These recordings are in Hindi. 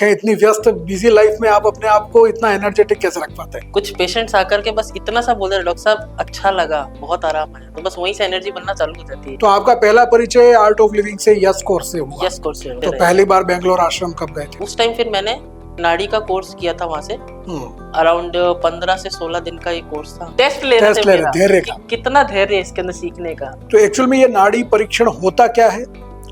कहीं इतनी व्यस्त बिजी लाइफ में आप अपने आप को इतना एनर्जेटिक कैसे रख पाते हैं? कुछ पेशेंट्स आकर के बस इतना सा बोल रहे डॉक्टर साहब अच्छा लगा, बहुत आराम आया, तो बस वहीं से एनर्जी बनना चालू हो जाती है। तो आपका पहला परिचय आर्ट ऑफ लिविंग से यस कोर्स से हुआ? यस कोर्स से। तो पहली बार बेंगलोर आश्रम कब गए थे? उस टाइम फिर मैंने नाड़ी का कोर्स किया था वहाँ से। अराउंड 15 से 16 दिन का ये कोर्स था। टेस्ट ले रहे थे मेरा, धैर्य का कितना धैर्य है इसके अंदर सीखने का। तो एक्चुअल में ये नाड़ी परीक्षण होता क्या है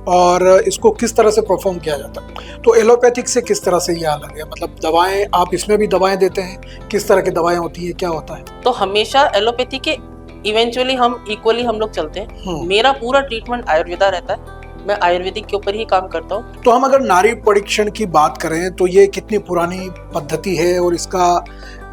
और इसको किस तरह से परफॉर्म किया जाता है? तो एलोपैथिक से किस तरह से ये अलग है? मतलब दवाएं, आप इसमें भी दवाएं देते हैं, किस तरह की दवाएं होती है, क्या होता है? तो हमेशा एलोपैथी के इवेंचुअली हम इक्वली हम लोग चलते हैं। मेरा पूरा ट्रीटमेंट आयुर्वेदा रहता है, मैं आयुर्वेदिक के ऊपर ही काम करता हूँ। तो हम अगर नाड़ी परीक्षण की बात करें तो ये कितनी पुरानी पद्धति है और इसका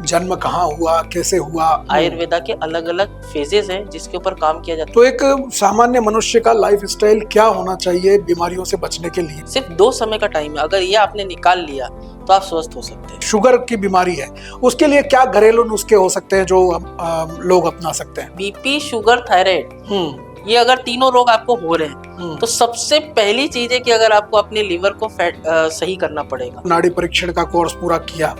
जन्म कहाँ हुआ, कैसे हुआ? आयुर्वेदा के अलग अलग फेजेस हैं जिसके ऊपर काम किया जाता है। तो एक सामान्य मनुष्य का लाइफस्टाइल क्या होना चाहिए बीमारियों से बचने के लिए? सिर्फ 2 समय का टाइम है, अगर ये आपने निकाल लिया तो आप स्वस्थ हो सकते हैं। शुगर की बीमारी है, उसके लिए क्या घरेलू नुस्खे हो सकते हैं जो लोग अपना सकते हैं? बीपी, शुगर, थायराइड, ये अगर तीनों रोग आपको हो रहे हैं तो सबसे पहली चीज है कि अगर आपको अपने लीवर को फैट सही करना पड़ेगा। नाड़ी परीक्षण का कोर्स पूरा किया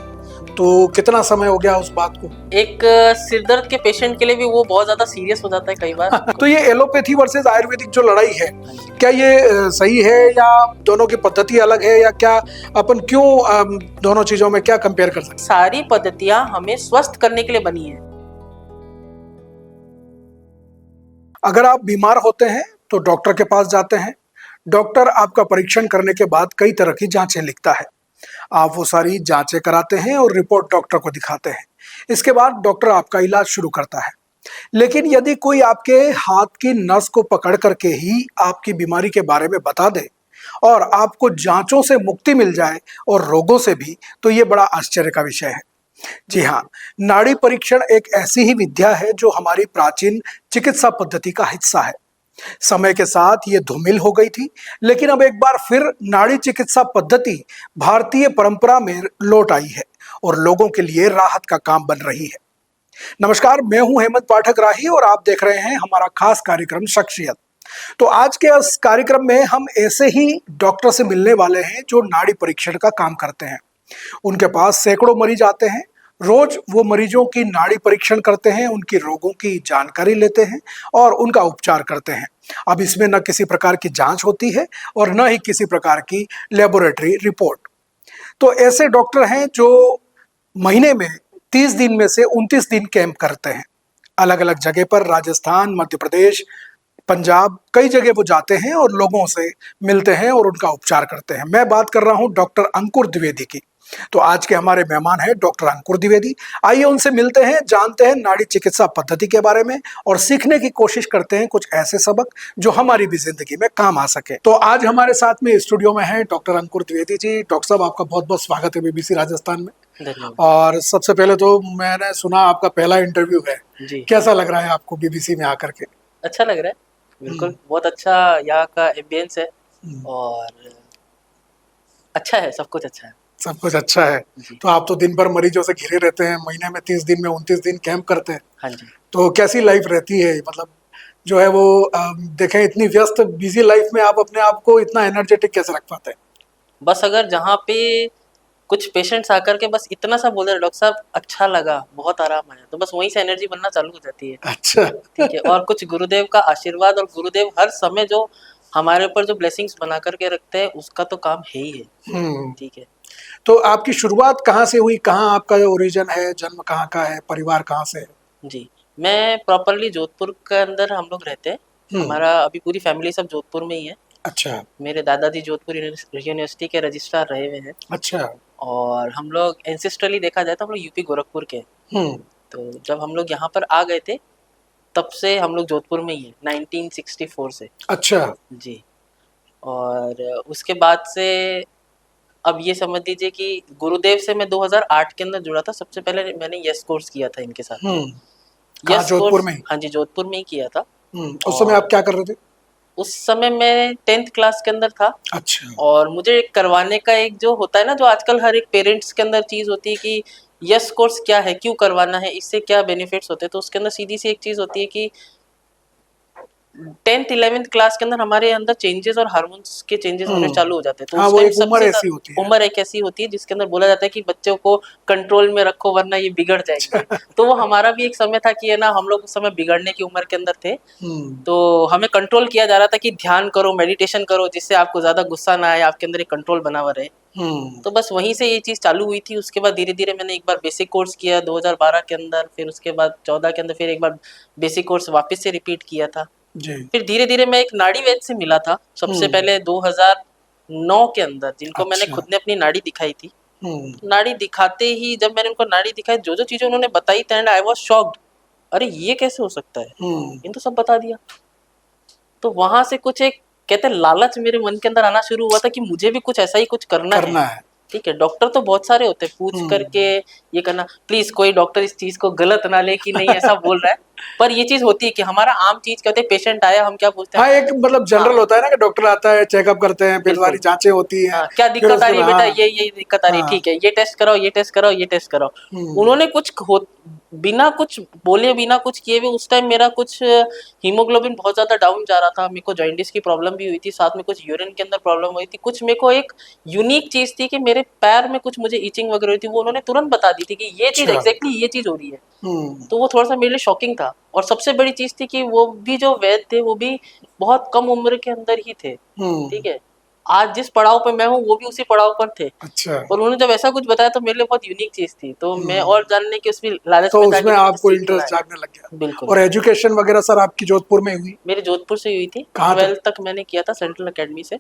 तो कितना समय हो गया उस बात को? एक सिरदर्द के पेशेंट के लिए भी वो बहुत ज्यादा सीरियस हो जाता है कई बार। तो ये एलोपैथी वर्सेस आयुर्वेदिक जो लड़ाई है, क्या ये सही है या दोनों की पद्धति अलग है, या क्या अपन क्यों दोनों चीजों में क्या कंपेयर कर सकते हैं? सारी पद्धतियां हमें स्वस्थ करने के लिए बनी है। अगर आप बीमार होते हैं तो डॉक्टर के पास जाते हैं, डॉक्टर आपका परीक्षण करने के बाद कई तरह की जांचें लिखता है, आप वो सारी जांचें कराते हैं और रिपोर्ट डॉक्टर को दिखाते हैं। इसके बाद डॉक्टर आपका इलाज शुरू करता है। लेकिन यदि कोई आपके हाथ की नस को पकड़ करके ही आपकी बीमारी के बारे में बता दे और आपको जांचों से मुक्ति मिल जाए और रोगों से भी, तो ये बड़ा आश्चर्य का विषय है। जी हाँ, नाड़ी परीक्षण एक ऐसी ही विद्या है जो हमारी प्राचीन चिकित्सा पद्धति का हिस्सा है। समय के साथ ये धूमिल हो गई थी, लेकिन अब एक बार फिर नाड़ी चिकित्सा पद्धति भारतीय परंपरा में लौट आई है और लोगों के लिए राहत का काम बन रही है। नमस्कार, मैं हूं हेमंत पाठक राही और आप देख रहे हैं हमारा खास कार्यक्रम शख्सियत। तो आज के इस कार्यक्रम में हम ऐसे ही डॉक्टर से मिलने वाले हैं जो नाड़ी परीक्षण का काम करते हैं। उनके पास सैकड़ों मरीज आते हैं, रोज वो मरीजों की नाड़ी परीक्षण करते हैं, उनकी रोगों की जानकारी लेते हैं और उनका उपचार करते हैं। अब इसमें न किसी प्रकार की जांच होती है और न ही किसी प्रकार की लेबोरेटरी रिपोर्ट। तो ऐसे डॉक्टर हैं जो महीने में 30 दिन में से 29 दिन कैंप करते हैं। अलग अलग जगह पर, राजस्थान, मध्य प्रदेश, पंजाब, कई जगह वो जाते हैं और लोगों से मिलते हैं और उनका उपचार करते हैं। मैं बात कर रहा हूं डॉक्टर अंकुर द्विवेदी की। तो आज के हमारे मेहमान हैं डॉक्टर अंकुर द्विवेदी। आइए उनसे मिलते हैं, जानते हैं नाड़ी चिकित्सा पद्धति के बारे में और सीखने की कोशिश करते हैं कुछ ऐसे सबक जो हमारी भी जिंदगी में काम आ सके। तो आज हमारे साथ में स्टूडियो में है डॉक्टर अंकुर द्विवेदी जी। डॉक्टर साहब, आपका बहुत बहुत स्वागत है बीबीसी राजस्थान में। और सबसे पहले तो मैंने सुना आपका पहला इंटरव्यू है जी। कैसा लग रहा है आपको बीबीसी में आकर के? अच्छा लग रहा है, बिल्कुल बहुत अच्छा यहाँ का एम्बियंस है और अच्छा है, सब कुछ अच्छा है। सब कुछ अच्छा है। तो आप तो दिन भर मरीजों से घिरे रहते हैं, महीने में 30 दिन में 29 दिन कैंप करते हैं। हाँ जी। तो कैसी लाइफ रहती है? मतलब जो है वो देखें, इतनी व्यस्त बिजी लाइफ में आप अपने आप को इतना एनर्जेटिक कैसे रख पाते हैं? बस अगर जहाँ पे कुछ पेशेंट्स आकर के बस इतना सा बोल रहे डॉक्टर साहब अच्छा लगा, बहुत आराम आया, तो बस वहीं से एनर्जी बनना चालू हो जाती है। अच्छा, ठीक है। और कुछ गुरुदेव का आशीर्वाद, और गुरुदेव हर समय जो हमारे ऊपर जो ब्लेसिंग्स बना करके रखते हैं उसका तो काम है ही है। ठीक है। तो आपकी शुरुआत कहाँ से हुई? कहाँ आपका ओरिजिन है? जन्म कहाँ का है? परिवार कहाँ से है? जी, मैं प्रॉपरली जोधपुर के अंदर हम लोग रहते हैं। हमारा अभी पूरी फैमिली सब जोधपुर में ही है। अच्छा। मेरे दादाजी जोधपुर यूनिवर्सिटी के रजिस्ट्रार रहे हुए हैं। अच्छा। और हम लोग एंसेस्ट्रली देखा जाए तो हम लोग यूपी गोरखपुर के। तो जब हम लोग यहाँ पर आ गए थे तब से हम लोग जोधपुर में ही है, 1964 से। अच्छा जी। और उसके बाद से अब ये समझ लीजिए कि गुरुदेव से मैं 2008 के अंदर जुड़ा था। सबसे पहले मैंने यस कोर्स किया था इनके साथ। यस जोधपुर में? हाँ जी, जोधपुर में ही किया था। उस समय आप क्या कर रहे थे? उस समय मैं 10th क्लास के अंदर था। अच्छा। और मुझे करवाने का एक जो होता है ना, जो आजकल हर एक पेरेंट्स के अंदर चीज होती है कि यस कोर्स क्या है, क्यों करवाना है, इससे क्या बेनिफिट्स होते हैं, तो उसके अंदर सीधी सी एक चीज होती है कि 10th 11th क्लास के अंदर हमारे अंदर चेंजेस और हार्मोन्स के चेंजेस होने चालू हो जाते हैं। तो हाँ, उस वो टाइम एक उम्र ऐसी होती है। उम्र एक ऐसी होती है जिसके अंदर बोला जाता है कि बच्चों को कंट्रोल में रखो वरना ये बिगड़ जाएंगे। तो वो हमारा भी एक समय था कि है ना, हम लोग उस समय बिगड़ने की उम्र के अंदर थे। तो हमें कंट्रोल किया जा रहा था कि ध्यान करो, मेडिटेशन करो, जिससे आपको ज्यादा गुस्सा ना आए, आपके अंदर एक कंट्रोल बना हुआ रहे। तो बस वहीं से ये चीज चालू हुई थी। उसके बाद धीरे धीरे मैंने एक बार बेसिक कोर्स किया 2012 के अंदर, फिर उसके बाद 14 के अंदर फिर एक बार बेसिक कोर्स वापस से रिपीट किया था जी। फिर धीरे धीरे मैं एक नाड़ी वैद्य से मिला था सबसे पहले 2009 के अंदर, जिनको मैंने खुद ने अपनी नाड़ी दिखाई थी। नाड़ी दिखाते ही जब मैंने उनको नाड़ी दिखाई, जो जो चीजें उन्होंने बताई थी, एंड आई वाज शॉक्ड, अरे ये कैसे हो सकता है, इन तो सब बता दिया। तो वहां से कुछ एक कहते लालच मेरे मन के अंदर आना शुरू हुआ था कि मुझे भी कुछ ऐसा ही कुछ करना है। ठीक है, डॉक्टर तो बहुत सारे होते हैं, पूछ करके ये करना। प्लीज कोई डॉक्टर इस चीज को गलत ना ले कि नहीं ऐसा बोल रहा है, पर ये चीज होती है कि हमारा आम चीज कहते हैं, पेशेंट आया, हम क्या पूछते हैं, हाँ, एक मतलब जनरल होता है ना कि डॉक्टर आता है, चेकअप करते हैं, फिर सारी जांचें होती हैं। क्या दिक्कत आ रही है बेटा, ये दिक्कत आ रही है, ठीक है, ये टेस्ट कराओ, ये टेस्ट कराओ, ये टेस्ट कराओ। उन्होंने कुछ बिना कुछ बोले, बिना कुछ किए भी, उस टाइम मेरा कुछ हीमोग्लोबिन बहुत ज्यादा डाउन जा रहा था, मेरे को जॉइंटिस की प्रॉब्लम भी हुई थी, साथ में कुछ यूरिन के अंदर प्रॉब्लम हुई थी, कुछ मेरे को एक यूनिक चीज थी कि मेरे पैर में कुछ मुझे इचिंग वगैरह हुई थी, वो उन्होंने तुरंत बता दी थी कि ये चीज एग्जैक्टली ये चीज हो रही है। तो वो थोड़ा सा मेरे लिए शॉकिंग था। और सबसे बड़ी चीज थी कि वो भी जो वैद्य थे वो भी बहुत कम उम्र के अंदर ही थे। ठीक है, आज जिस पड़ाव पे मैं हूँ वो भी उसी पड़ाव पर थे। अच्छा। और उन्होंने जब ऐसा कुछ बताया तो मेरे लिए बहुत यूनिक चीज थी, तो मैं और जानने की उसमें लालच तो में था उसमें कि आपको इंटरेस्ट जागने लग गया। बिल्कुल। और एजुकेशन वगैरह सर आपकी जोधपुर में हुई? मेरी जोधपुर से हुई थी। कहाँ 12th तक मैंने किया था सेंट्रल एकेडमी से।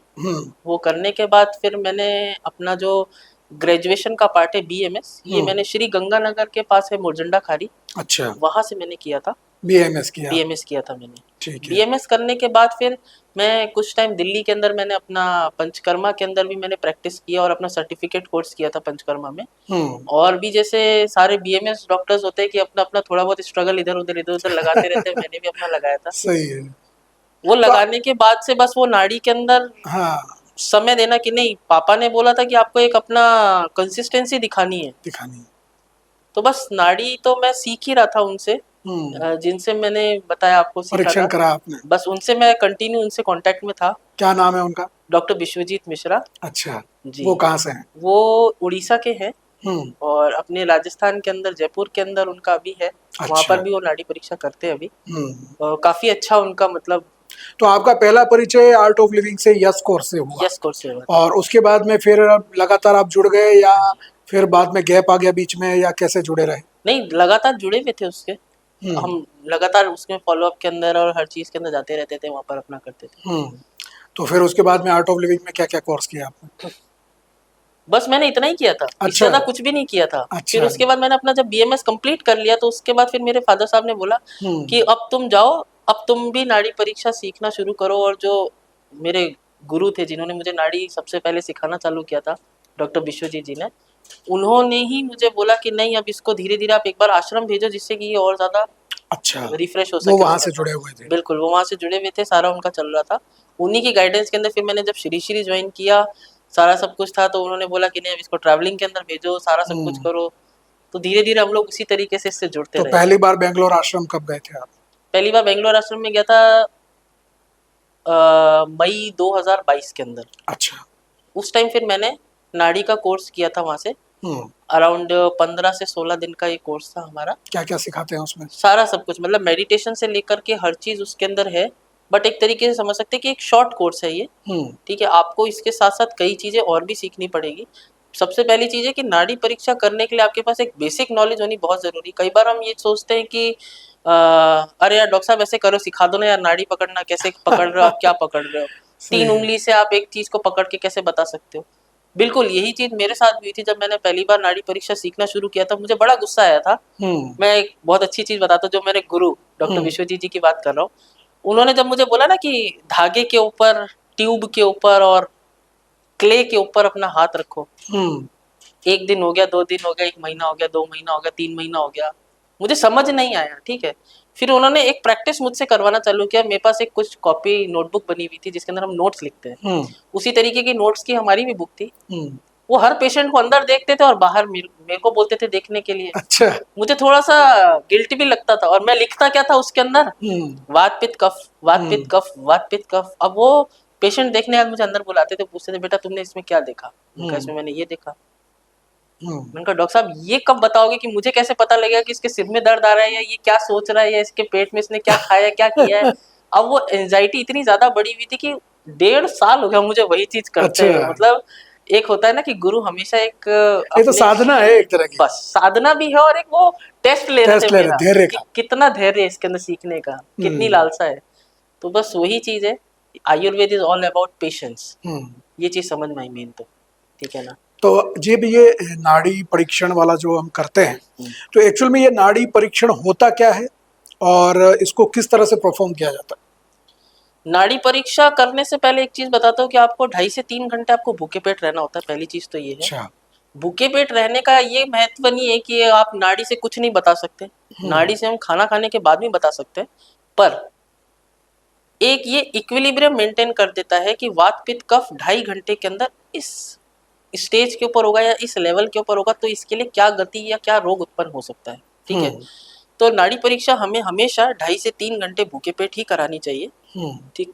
वो करने के बाद फिर मैंने अपना जो ग्रेजुएशन का पार्ट है बीएमएस, ये मैंने श्री गंगानगर के पास है मुरझंडा खारी, अच्छा, वहां से मैंने किया था। बीएमएस किया? बीएमएस किया था मैंने। ठीक है। बीएमएस करने के बाद फिर मैं कुछ टाइम दिल्ली के अंदर मैंने अपना पंचकर्मा के अंदर भी मैंने प्रैक्टिस किया और अपना सर्टिफिकेट कोर्स किया था पंचकर्मा में। और भी जैसे सारे बीएमएस डॉक्टर्स होते हैं कि अपना अपना थोड़ा बहुत स्ट्रगल इधर उधर लगाते रहते हैं, मैंने भी अपना लगाया था। सही है। वो लगाने के बाद से बस वो नाड़ी के अंदर हाँ, समय देना कि नहीं, पापा ने बोला था कि आपको एक अपना कंसिस्टेंसी दिखानी है। तो बस नाड़ी तो मैं सीख ही रहा था उनसे, जिनसे मैंने बताया आपको परीक्षण करा आपने? बस उनसे मैं कंटिन्यू उनसे कांटेक्ट में था। क्या नाम है उनका? डॉक्टर विश्वजीत मिश्रा। अच्छा जी। वो कहाँ से हैं? वो उड़ीसा के हैं और अपने राजस्थान के अंदर जयपुर के अंदर उनका अभी है। अच्छा। वहाँ पर भी वो नाड़ी परीक्षा करते हैं अभी। काफी अच्छा उनका मतलब। तो आपका पहला परिचय आर्ट ऑफ लिविंग से यस कोर्स से हुआ? यस कोर्स से हुआ। और उसके बाद में फिर लगातार आप जुड़ गए या फिर बाद में गैप आ गया बीच में, या कैसे जुड़े रहे? नहीं, लगातार जुड़े हुए थे उसके। हम लगातार उसमें फॉलोअप के अंदर और हर चीज के अंदर जाते रहते थे, वहाँ पर अपना करते थे। तो फिर उसके बाद में आर्ट ऑफ लिविंग में क्या क्या कोर्स किया आपने? बस मैंने इतना ही किया था। अच्छा। इससे ज्यादा कुछ भी नहीं किया था। अच्छा। फिर उसके बाद मैंने अपना जब बीएमएस कंप्लीट कर लिया तो उसके बाद फिर मेरे फादर साहब ने बोला कि अब तुम जाओ, अब तुम भी नाड़ी परीक्षा सीखना शुरू करो। और जो मेरे गुरु थे जिन्होंने मुझे नाड़ी सबसे पहले सिखाना चालू किया था, डॉक्टर विश्वजीत जी ने, उन्होंने ही मुझे बोला कि नहीं, अब इसको धीरे धीरे आप एक बार आश्रम भेजो जिससे कि ये और ज्यादा अच्छा रिफ्रेश हो सके। वो वहां से जुड़े हुए थे? बिल्कुल, वो वहां से जुड़े हुए थे, सारा उनका चल रहा था। उन्हीं की गाइडेंस के अंदर फिर मैंने जब श्री ज्वाइन किया, सारा सब कुछ था, तो उन्होंने बोला कि नहीं, अब इसको ट्रैवलिंग के अंदर भेजो, सारा सब कुछ करो। तो धीरे धीरे हम लोग उसी तरीके से इससे जुड़ते रहे। पहली बार बेंगलोर आश्रम कब गए थे आप? पहली बार बेंगलोर आश्रम में गया था मई 2022 के अंदर। अच्छा। उस टाइम फिर मैंने नाड़ी का कोर्स किया था वहां से। अराउंड 15 से 16 दिन का ये कोर्स था हमारा। क्या क्या सिखाते हैं उसमें? सारा सब कुछ, मतलब मेडिटेशन से लेकर के हर चीज उसके अंदर है। बट एक तरीके से समझ सकते हैं कि एक शॉर्ट कोर्स है ये। ठीक है, आपको इसके साथ साथ कई चीजें और भी सीखनी पड़ेगी। सबसे पहली चीज है कि नाड़ी परीक्षा करने के लिए आपके पास एक बेसिक नॉलेज होनी बहुत जरूरी। कई बार हम ये सोचते हैं कि अरे यार डॉक्टर साहब ऐसे करो, सिखा दो ना यार, नाड़ी पकड़ना कैसे पकड़ रहे हो आप, क्या पकड़ रहे हो, 3 उंगली से आप एक चीज को पकड़ के कैसे बता सकते हो। बिल्कुल यही चीज मेरे साथ भी हुई थी। जब मैंने पहली बार नाड़ी परीक्षा सीखना शुरू किया था, मुझे बड़ा गुस्सा आया था। मैं एक बहुत अच्छी चीज बताता हूँ, जो मेरे गुरु डॉक्टर विश्वजीत जी की बात कर रहा हूँ। उन्होंने जब मुझे बोला ना कि धागे के ऊपर, ट्यूब के ऊपर और क्ले के ऊपर अपना हाथ रखो, 1 दिन हो गया, 2 दिन हो गया, 1 महीना हो गया, 2 महीना हो गया, 3 महीना हो गया, मुझे समझ नहीं आया। ठीक है, फिर उन्होंने एक प्रैक्टिस मुझसे करवाना चालू किया। मेरे पास एक कुछ कॉपी नोटबुक बनी हुई थी जिसके अंदर हम नोट्स लिखते हैं। उसी तरीके की नोट्स की हमारी भी बुक थी। वो हर पेशेंट को अंदर देखते थे और बाहर मेरे को बोलते थे देखने के लिए। अच्छा। मुझे थोड़ा सा गिल्ट भी लगता था। और मैं लिखता क्या था उसके अंदर, वात पित्त कफ, वात पित्त कफ, वात पित्त कफ। अब वो पेशेंट देखने आज मुझे अंदर बुलाते थे, पूछते थे बेटा तुमने इसमें क्या देखा? इसमें मैंने ये देखा। मैंने कहा डॉक्टर साहब ये कब बताओगे कि मुझे कैसे पता लगेगा कि इसके सिर में दर्द आ रहा है या ये क्या सोच रहा है या इसके पेट में इसने क्या खाया क्या किया है। अब वो एंजाइटी इतनी ज्यादा बढ़ी हुई थी कि 1.5 साल हो गया मुझे वही चीज करते हुए। मतलब एक होता है ना कि गुरु हमेशा एक ये तो साधना है एक तरह की। बस साधना भी है और एक वो टेस्ट ले रहे थे मेरा धैर्य का, कितना धैर्य है इसके अंदर सीखने का, कितनी लालसा है। तो बस वही चीज है, Ayurveda is all about patience. ये चीज समझ में आई मेन तो, ठीक है ना। तो जी भी ये नाड़ी परीक्षण वाला जो हम करते हैं, तो एक्चुअल में ये नाड़ी परीक्षण होता क्या है और इसको किस तरह से परफॉर्म किया जाता है? नाड़ी परीक्षा करने से पहले एक चीज बताता हूँ कि आपको 2.5 से 3 घंटे आपको भूखे पेट रहना होता है। पहली चीज तो ये है। अच्छा। भूखे पेट रहने का ये महत्व नहीं है कि आप नाड़ी से कुछ नहीं बता सकते, नाड़ी से हम खाना खाने के बाद भी बता सकते हैं, पर एक ये इक्विलिब्रियम मेंटेन कर देता है कि वात पित्त कफ 2.5 घंटे के अंदर इस स्टेज के ऊपर होगा या इस लेवल के ऊपर होगा, तो इसके लिए क्या गति या क्या रोग उत्पन्न हो सकता है, ठीक है। तो नाड़ी परीक्षा हमें हमेशा 2.5 से 3 घंटे भूखे पेट ही करानी चाहिए, ठीक।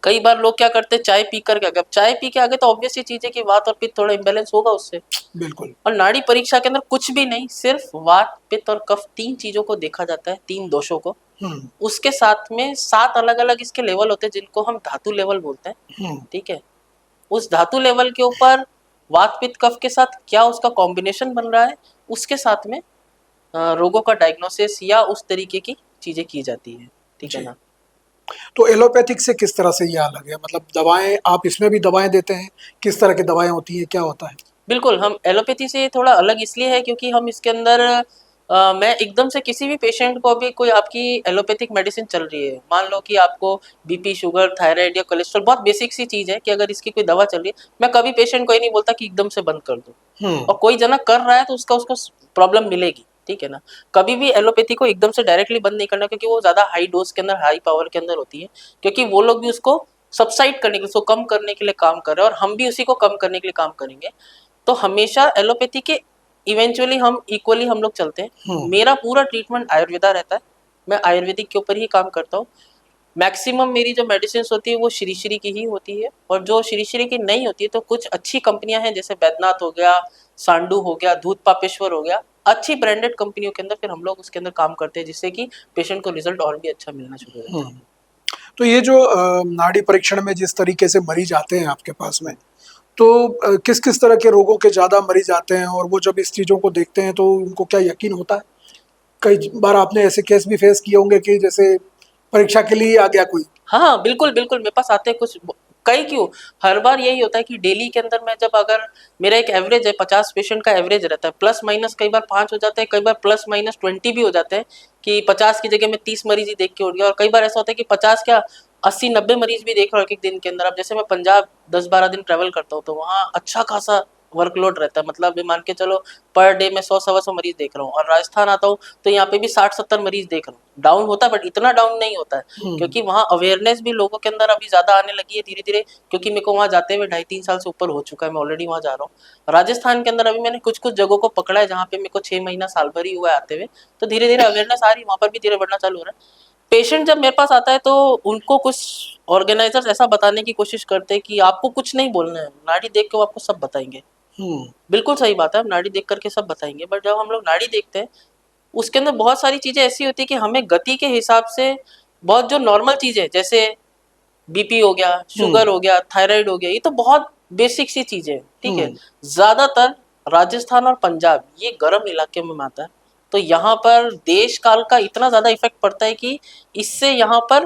कई बार लोग क्या करते हैं, चाय पी कर के, चाय पी के आगे तो ऑब्वियस चीज है कि वात और पित्त थोड़ा इम्बेलेंस होगा उससे, बिल्कुल। और नाड़ी परीक्षा के अंदर कुछ भी नहीं, सिर्फ वात पित्त और कफ 3 चीजों को देखा जाता है, 3 दोषों को। उसके साथ में 7 अलग अलग इसके लेवल होते हैं जिनको हम धातु लेवल बोलते हैं, ठीक है। उस धातु लेवल के ऊपर वात पित्त कफ के साथ क्या उसका कॉम्बिनेशन बन रहा है, उसके साथ में रोगों का डायग्नोसिस या उस तरीके की चीजें की जाती है, ठीक है ना। तो एलोपैथिक से किस तरह से ये अलग है? मतलब दवाएं, आप इसमें भी दवाएं देते हैं, किस तरह की दवाएं होती हैं, क्या होता है? बिल्कुल, हम एलोपैथी से थोड़ा अलग इसलिए है क्योंकि हम इसके अंदर मैं एकदम से किसी भी पेशेंट को भी कोई आपकी एलोपैथिक मेडिसिन चल रही है, मान लो कि आपको बीपी, शुगर, थायराइड या कोलेस्ट्रॉल, बहुत बेसिक सी चीज है कि अगर इसकी कोई दवा चल रही है, मैं कभी पेशेंट को ये नहीं बोलता कि एकदम से बंद कर दो। और कोई जना कर रहा है तो उसका उसको प्रॉब्लम मिलेगी, ठीक है ना। कभी भी एलोपैथी को एकदम से डायरेक्टली बंद नहीं करना, क्योंकि वो ज्यादा हाई डोज के अंदर, हाई पावर के अंदर होती है, क्योंकि वो लोग भी उसको सबसाइड करने के लिए, उसको कम करने के लिए काम कर रहे हैं और हम भी उसी को कम करने के लिए काम करेंगे। तो हमेशा एलोपैथी के इवेंचुअली हम इक्वली हम लोग चलते हैं। मेरा पूरा ट्रीटमेंट आयुर्वेदा रहता है, मैं आयुर्वेदिक के ऊपर ही काम करता हूँ। मैक्सिमम मेरी जो मेडिसिन होती है वो श्री श्री की ही होती है, और जो श्री श्री की नहीं होती है तो कुछ अच्छी कंपनियां हैं, जैसे बैद्यनाथ हो गया, सांडू हो गया, दूध पापेश्वर हो गया, अच्छी ब्रांडेड कंपनियों के अंदर फिर हम लोग उसके अंदर काम करते हैं, जिससे कि पेशेंट को रिजल्ट और भी अच्छा मिलना शुरू हो जाता है। तो ये जो नाड़ी परीक्षण में जिस तरीके से मरीज आते हैं आपके पास में, तो किस किस तरह के रोगों के ज्यादा मरीज आते हैं, और वो जब इस चीजों को देखते हैं तो उनको क्या यकीन होता है? कई बार आपने ऐसे केस भी फेस किए होंगे कि जैसे परीक्षा के लिए आ गया कोई। हाँ बिल्कुल बिल्कुल, मेरे पास आते हैं कुछ, कई क्यों, हर बार यही होता है कि डेली के अंदर मैं जब, अगर मेरा एक एवरेज है 50 पेशेंट का एवरेज रहता है, प्लस माइनस कई बार 5 हो जाते हैं, कई बार प्लस माइनस 20 भी हो जाते हैं, कि 50 की जगह में 30 मरीज ही देख के उठ गया। और कई बार ऐसा होता है कि 50 क्या 80-90 मरीज भी देख रहा हूँ एक दिन के अंदर। अब जैसे मैं पंजाब 10-12 दिन ट्रेवल करता हूँ, तो वहाँ अच्छा खासा वर्कलोड रहता है, मतलब मान के चलो पर डे में 100-125 मरीज देख रहा हूँ। और राजस्थान आता हूँ तो यहाँ पे भी 60-70 मरीज देख रहा हूँ। डाउन होता है बट इतना डाउन नहीं होता है, क्योंकि वहाँ अवेयरनेस भी लोगों के अंदर अभी ज्यादा आने लगी है धीरे धीरे, क्योंकि मेरे को वहाँ जाते हुए 2.5-3 साल से ऊपर हो चुका है, मैं ऑलरेडी वहाँ जा रहा हूँ। राजस्थान के अंदर अभी मैंने कुछ कुछ जगहों को पकड़ा है जहाँ पे मेरे को 6 महीना साल भर ही हुआ है आते हुए, तो धीरे धीरे अवेयरनेस आ रही है, वहाँ पर भी धीरे बढ़ना चालू हो रहा है। पेशेंट जब मेरे पास आता है तो उनको कुछ ऑर्गेनाइजर्स ऐसा बताने की कोशिश करते हैं कि आपको कुछ नहीं बोलना है, नाड़ी देख के वो आपको सब बताएंगे। बिल्कुल सही बात है, हम नाड़ी देख करके सब बताएंगे, बट जब हम लोग नाड़ी देखते हैं उसके अंदर बहुत सारी चीजें ऐसी होती है कि हमें गति के हिसाब से बहुत जो नॉर्मल चीजें, जैसे बीपी हो गया, शुगर हो गया, थायराइड हो गया, ये तो बहुत बेसिक सी चीजें, ठीक है। ज्यादातर राजस्थान और पंजाब ये गर्म इलाके में आता है, तो यहाँ पर देश काल का इतना ज्यादा इफेक्ट पड़ता है कि इससे यहाँ पर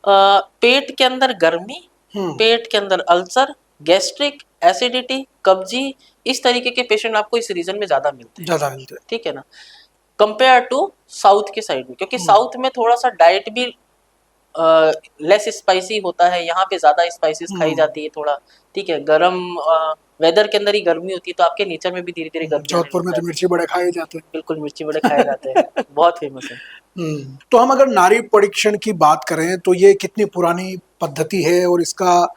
पेट के अंदर गर्मी, पेट के अंदर अल्सर, गैस्ट्रिक, एसिडिटी, कब्जी, इस तरीके के पेशेंट आपको इस रीजन में ज्यादा मिलते हैं, ठीक है ना, कंपेयर टू साउथ के साइड में। क्योंकि साउथ में थोड़ा सा डाइट भी लेस स्पाइसी होता है, यहाँ पे ज्यादा स्पाइसेस खाई जाती है थोड़ा, ठीक है। गर्म वेदर के अंदर ही गर्मी होती है, तो आपके नेचर में भी धीरे धीरे गर्मी। जोधपुर में तो मिर्ची बड़े खाए जाते हैं। बिल्कुल, मिर्ची बड़े खाए जाते हैं, बहुत फेमस है। तो हम अगर नाड़ी परीक्षण की बात करें तो ये कितनी पुरानी पद्धति है और इसका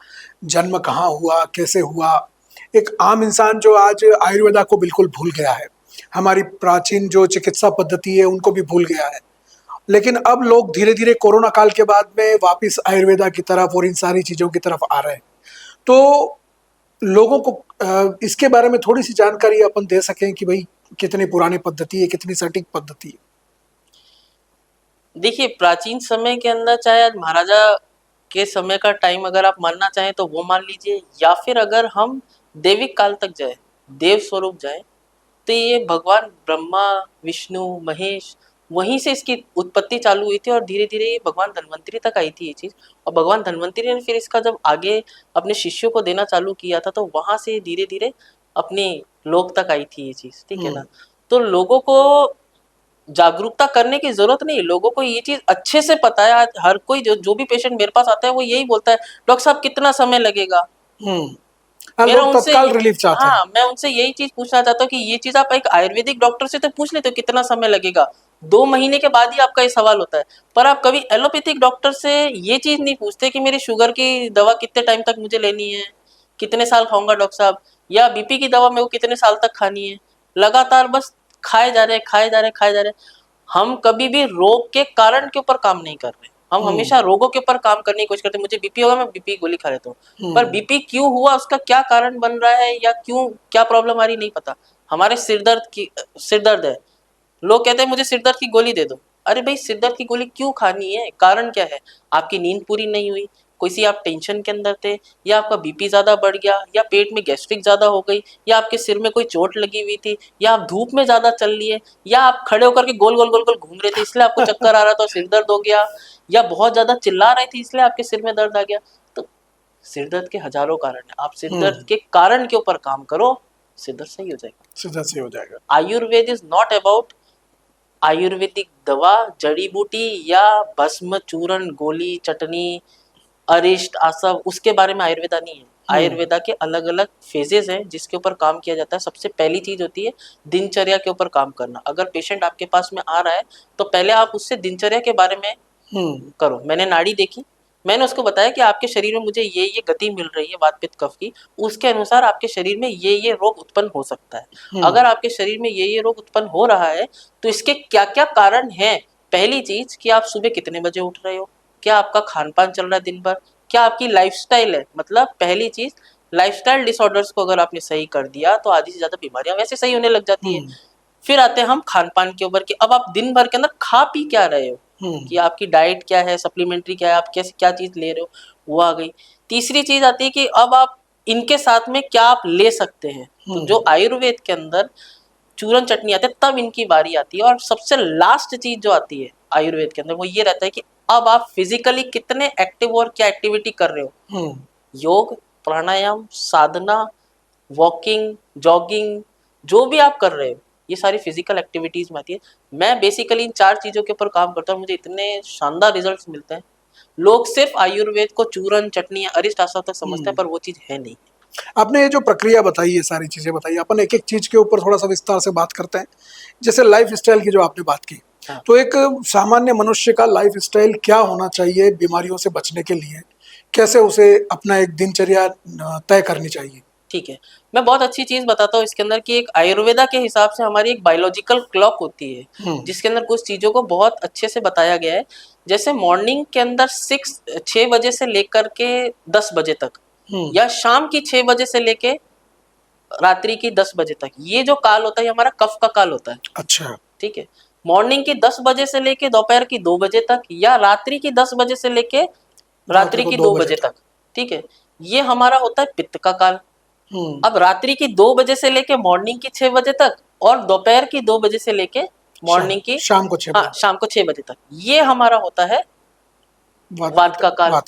जन्म कहाँ हुआ, कैसे हुआ, एक आम इंसान जो आज आयुर्वेदा को बिल्कुल भूल गया है, हमारी प्राचीन जो चिकित्सा पद्धति है उनको भी भूल गया है। लेकिन अब लोग धीरे धीरे कोरोना काल के बाद में वापस आयुर्वेदा की तरफ और इन सारी चीजों की तरफ आ रहे हैं। तो लोगों को इसके बारे में थोड़ी सी जानकारी अपन दे सकें कि भाई कितनी पुरानी पद्धति है, कितनी सटीक पद्धति है। देखिए, प्राचीन समय के अंदर चाहे आज महाराजा के समय का टाइम अगर आप मानना चाहें तो वो मान लीजिए, या फिर अगर हम दैविक काल तक जाए, देव स्वरूप जाए, तो ये भगवान ब्रह्मा, विष्णु, महेश, वहीं से इसकी उत्पत्ति चालू हुई थी और धीरे धीरे ये भगवान धन्वंतरी तक आई थी ये चीज। और भगवान धन्वंतरी ने फिर इसका जब आगे अपने शिष्यों को देना चालू किया था, तो वहां से धीरे धीरे अपने लोक तक आई थी ये चीज, ठीक है ना। तो लोगों को जागरूकता करने की जरूरत नहीं, लोगों को ये चीज अच्छे से पता है। आज हर कोई जो भी पेशेंट मेरे पास आता है वो यही बोलता है, डॉक्टर साहब कितना समय लगेगा। मेरा उनसे रिलीफ चाहते हैं। हाँ, मैं उनसे यही चीज पूछना चाहता हूँ कि ये चीज आप एक आयुर्वेदिक डॉक्टर से तो पूछ लेते हो कितना समय लगेगा, 2 महीने के बाद ही आपका ये सवाल होता है। पर आप कभी एलोपैथिक डॉक्टर से ये चीज नहीं पूछते कि मेरी शुगर की दवा कितने टाइम तक मुझे लेनी है, कितने साल खाऊंगा डॉक्टर साहब, या बीपी की दवा मेरे को कितने साल तक खानी है। लगातार बस खाए जा रहे, खाए जा रहे, खाए जा रहे। हम कभी भी रोग के कारण के ऊपर काम नहीं कर रहे, हम हमेशा रोगों के ऊपर काम करने की कोशिश करते हैं। मुझे बीपी होगा, मैं बीपी गोली खा लेता हूँ, पर बीपी क्यों हुआ, उसका क्या कारण बन रहा है, या क्यों क्या प्रॉब्लम आ रही नहीं पता। हमारे सिर दर्द है, लोग कहते हैं मुझे सिर दर्द की गोली दे दो। अरे भाई, सिर दर्द की गोली क्यों खानी है, कारण क्या है? आपकी नींद पूरी नहीं हुई, कोई सी आप टेंशन के अंदर थे, या आपका बीपी ज्यादा बढ़ गया, या पेट में गैस्ट्रिक ज्यादा हो गई, या आपके सिर में कोई चोट लगी हुई थी, या आप धूप में ज्यादा चल लिए, या आप खड़े होकर के गोल गोल गोल गोल घूम रहे थे इसलिए आपको चक्कर आ रहा था, सिर दर्द हो गया, या बहुत ज्यादा चिल्ला रहे थे इसलिए आपके सिर में दर्द आ गया। तो सिर दर्द के हजारों कारण है, आप सिर दर्द के कारण के ऊपर काम करो, सिर दर्द सही हो जाएगा, सिर दर्द सही हो जाएगा। Ayurveda is not about Ayurvedic दवा, जड़ी बूटी या भस्म, चूर्ण, गोली, चटनी, अरिष्ट, आसव, उसके बारे में आयुर्वेदा नहीं है। आयुर्वेदा के अलग अलग फेजेस हैं जिसके ऊपर काम किया जाता है। सबसे पहली चीज होती है दिनचर्या के ऊपर काम करना। अगर पेशेंट आपके पास में आ रहा है तो पहले आप उससे दिनचर्या के बारे में करो। मैंने नाड़ी देखी, मैंने उसको बताया कि आपके शरीर में मुझे ये गति मिल रही है वात पित्त कफ की, उसके अनुसार आपके शरीर में ये रोग उत्पन्न हो सकता है। अगर आपके शरीर में ये रोग उत्पन्न हो रहा है तो इसके क्या क्या कारण हैं। पहली चीज कि आप सुबह कितने बजे उठ रहे हो, क्या आपका खान पान चल रहा है दिन भर, क्या आपकी लाइफस्टाइल है। मतलब पहली चीज, लाइफस्टाइल डिसऑर्डर्स को अगर आपने सही कर दिया तो आधी से ज्यादा बीमारियां वैसे सही होने लग जाती है। फिर आते हैं हम खान पान के ऊपर कि अब आप दिन भर के अंदर खा पी क्या रहे हो, कि आपकी डाइट क्या है, सप्लीमेंट्री क्या है, आप कैसे क्या चीज ले रहे हो, वो आ गई। तीसरी चीज आती है कि अब आप इनके साथ में क्या आप ले सकते हैं। तो जो आयुर्वेद के अंदर चूरन चटनी आते हैं तब इनकी बारी आती है। और सबसे लास्ट चीज जो आती है आयुर्वेद के अंदर वो ये रहता है कि अब आप फिजिकली कितने एक्टिव और क्या एक्टिविटी कर रहे हो। योग, प्राणायाम, साधना, वॉकिंग, जॉगिंग, जो भी आप कर रहे हो ये सारी फिजिकल एक्टिविटीज में आती है। मैं बेसिकली इन 4 चीजों के ऊपर काम करता हूँ, मुझे इतने शानदार रिजल्ट्स मिलते हैं। लोग सिर्फ आयुर्वेद को चूरन चटनी या अरिष्ट आसन तक समझते हैं, पर वो चीज है नहीं। आपने ये जो प्रक्रिया बताई है, सारी चीजें बताई, अपन एक एक चीज के ऊपर थोड़ा सा विस्तार से बात करते हैं। जैसे लाइफ स्टाइल की जो आपने बात की, तो एक सामान्य मनुष्य का लाइफ स्टाइल क्या होना चाहिए बीमारियों से बचने के लिए, कैसे उसे अपना एक दिनचर्या तय करनी चाहिए? ठीक है, मैं बहुत अच्छी चीज बताता हूँ इसके अंदर कि एक आयुर्वेदा के हिसाब से हमारी एक बायोलॉजिकल क्लॉक होती है जिसके अंदर कुछ चीजों को बहुत अच्छे से बताया गया है। जैसे मॉर्निंग के अंदर 6 बजे से लेकर के 10 बजे तक, या शाम की 6 बजे से लेके रात्रि की 10 बजे तक, ये जो काल होता है ये हमारा कफ का काल होता है। अच्छा, ठीक है। मॉर्निंग की 10 बजे से लेके दोपहर की 2 बजे तक, या रात्रि की 10 बजे से लेके रात्रि की 2 बजे तक, ठीक है, ये हमारा होता है पित्त का काल। अब रात्रि की 2 बजे से लेके मॉर्निंग की 6 बजे तक, और दोपहर की 2 बजे से लेके मॉर्निंग की शाम को 6 बजे तक, ये हमारा होता है वात का काल।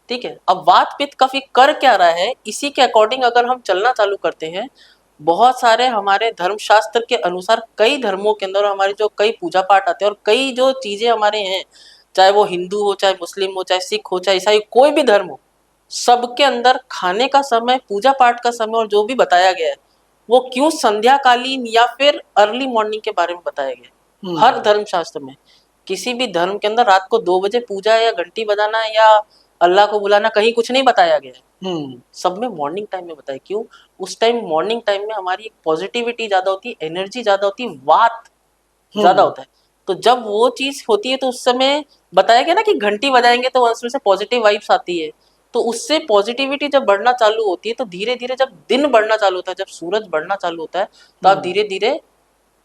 ठीक है। अब वात पित्त कफ कर क्या रहा है, इसी के अकॉर्डिंग अगर हम चलना चालू करते हैं, बहुत सारे हमारे धर्मशास्त्र के अनुसार कई धर्मों के अंदर हमारे जो कई पूजा पाठ आते हैं और कई जो चीजें हमारे हैं, चाहे वो हिंदू हो, चाहे मुस्लिम हो, चाहे सिख हो, चाहे ईसाई, कोई भी धर्म हो, सबके अंदर खाने का समय, पूजा पाठ का समय और जो भी बताया गया है वो क्यों संध्याकालीन या फिर अर्ली मॉर्निंग के बारे में बताया गया। हर धर्मशास्त्र में किसी भी धर्म के अंदर रात को 2 बजे पूजा या घंटी बजाना या अल्लाह को बुलाना कहीं कुछ नहीं बताया गया है। सब में मॉर्निंग टाइम में बताया। क्यों? उस टाइम मॉर्निंग टाइम में हमारी पॉजिटिविटी ज्यादा होती है, एनर्जी ज्यादा होती है, वात ज्यादा होता है। तो जब वो चीज होती है तो उस समय बताया गया ना कि घंटी बजाएंगे तो उसमें से पॉजिटिव वाइब्स आती है। तो उससे पॉजिटिविटी जब बढ़ना चालू होती है तो धीरे धीरे जब दिन बढ़ना चालू होता है, जब सूरज बढ़ना चालू होता है, तो आप धीरे धीरे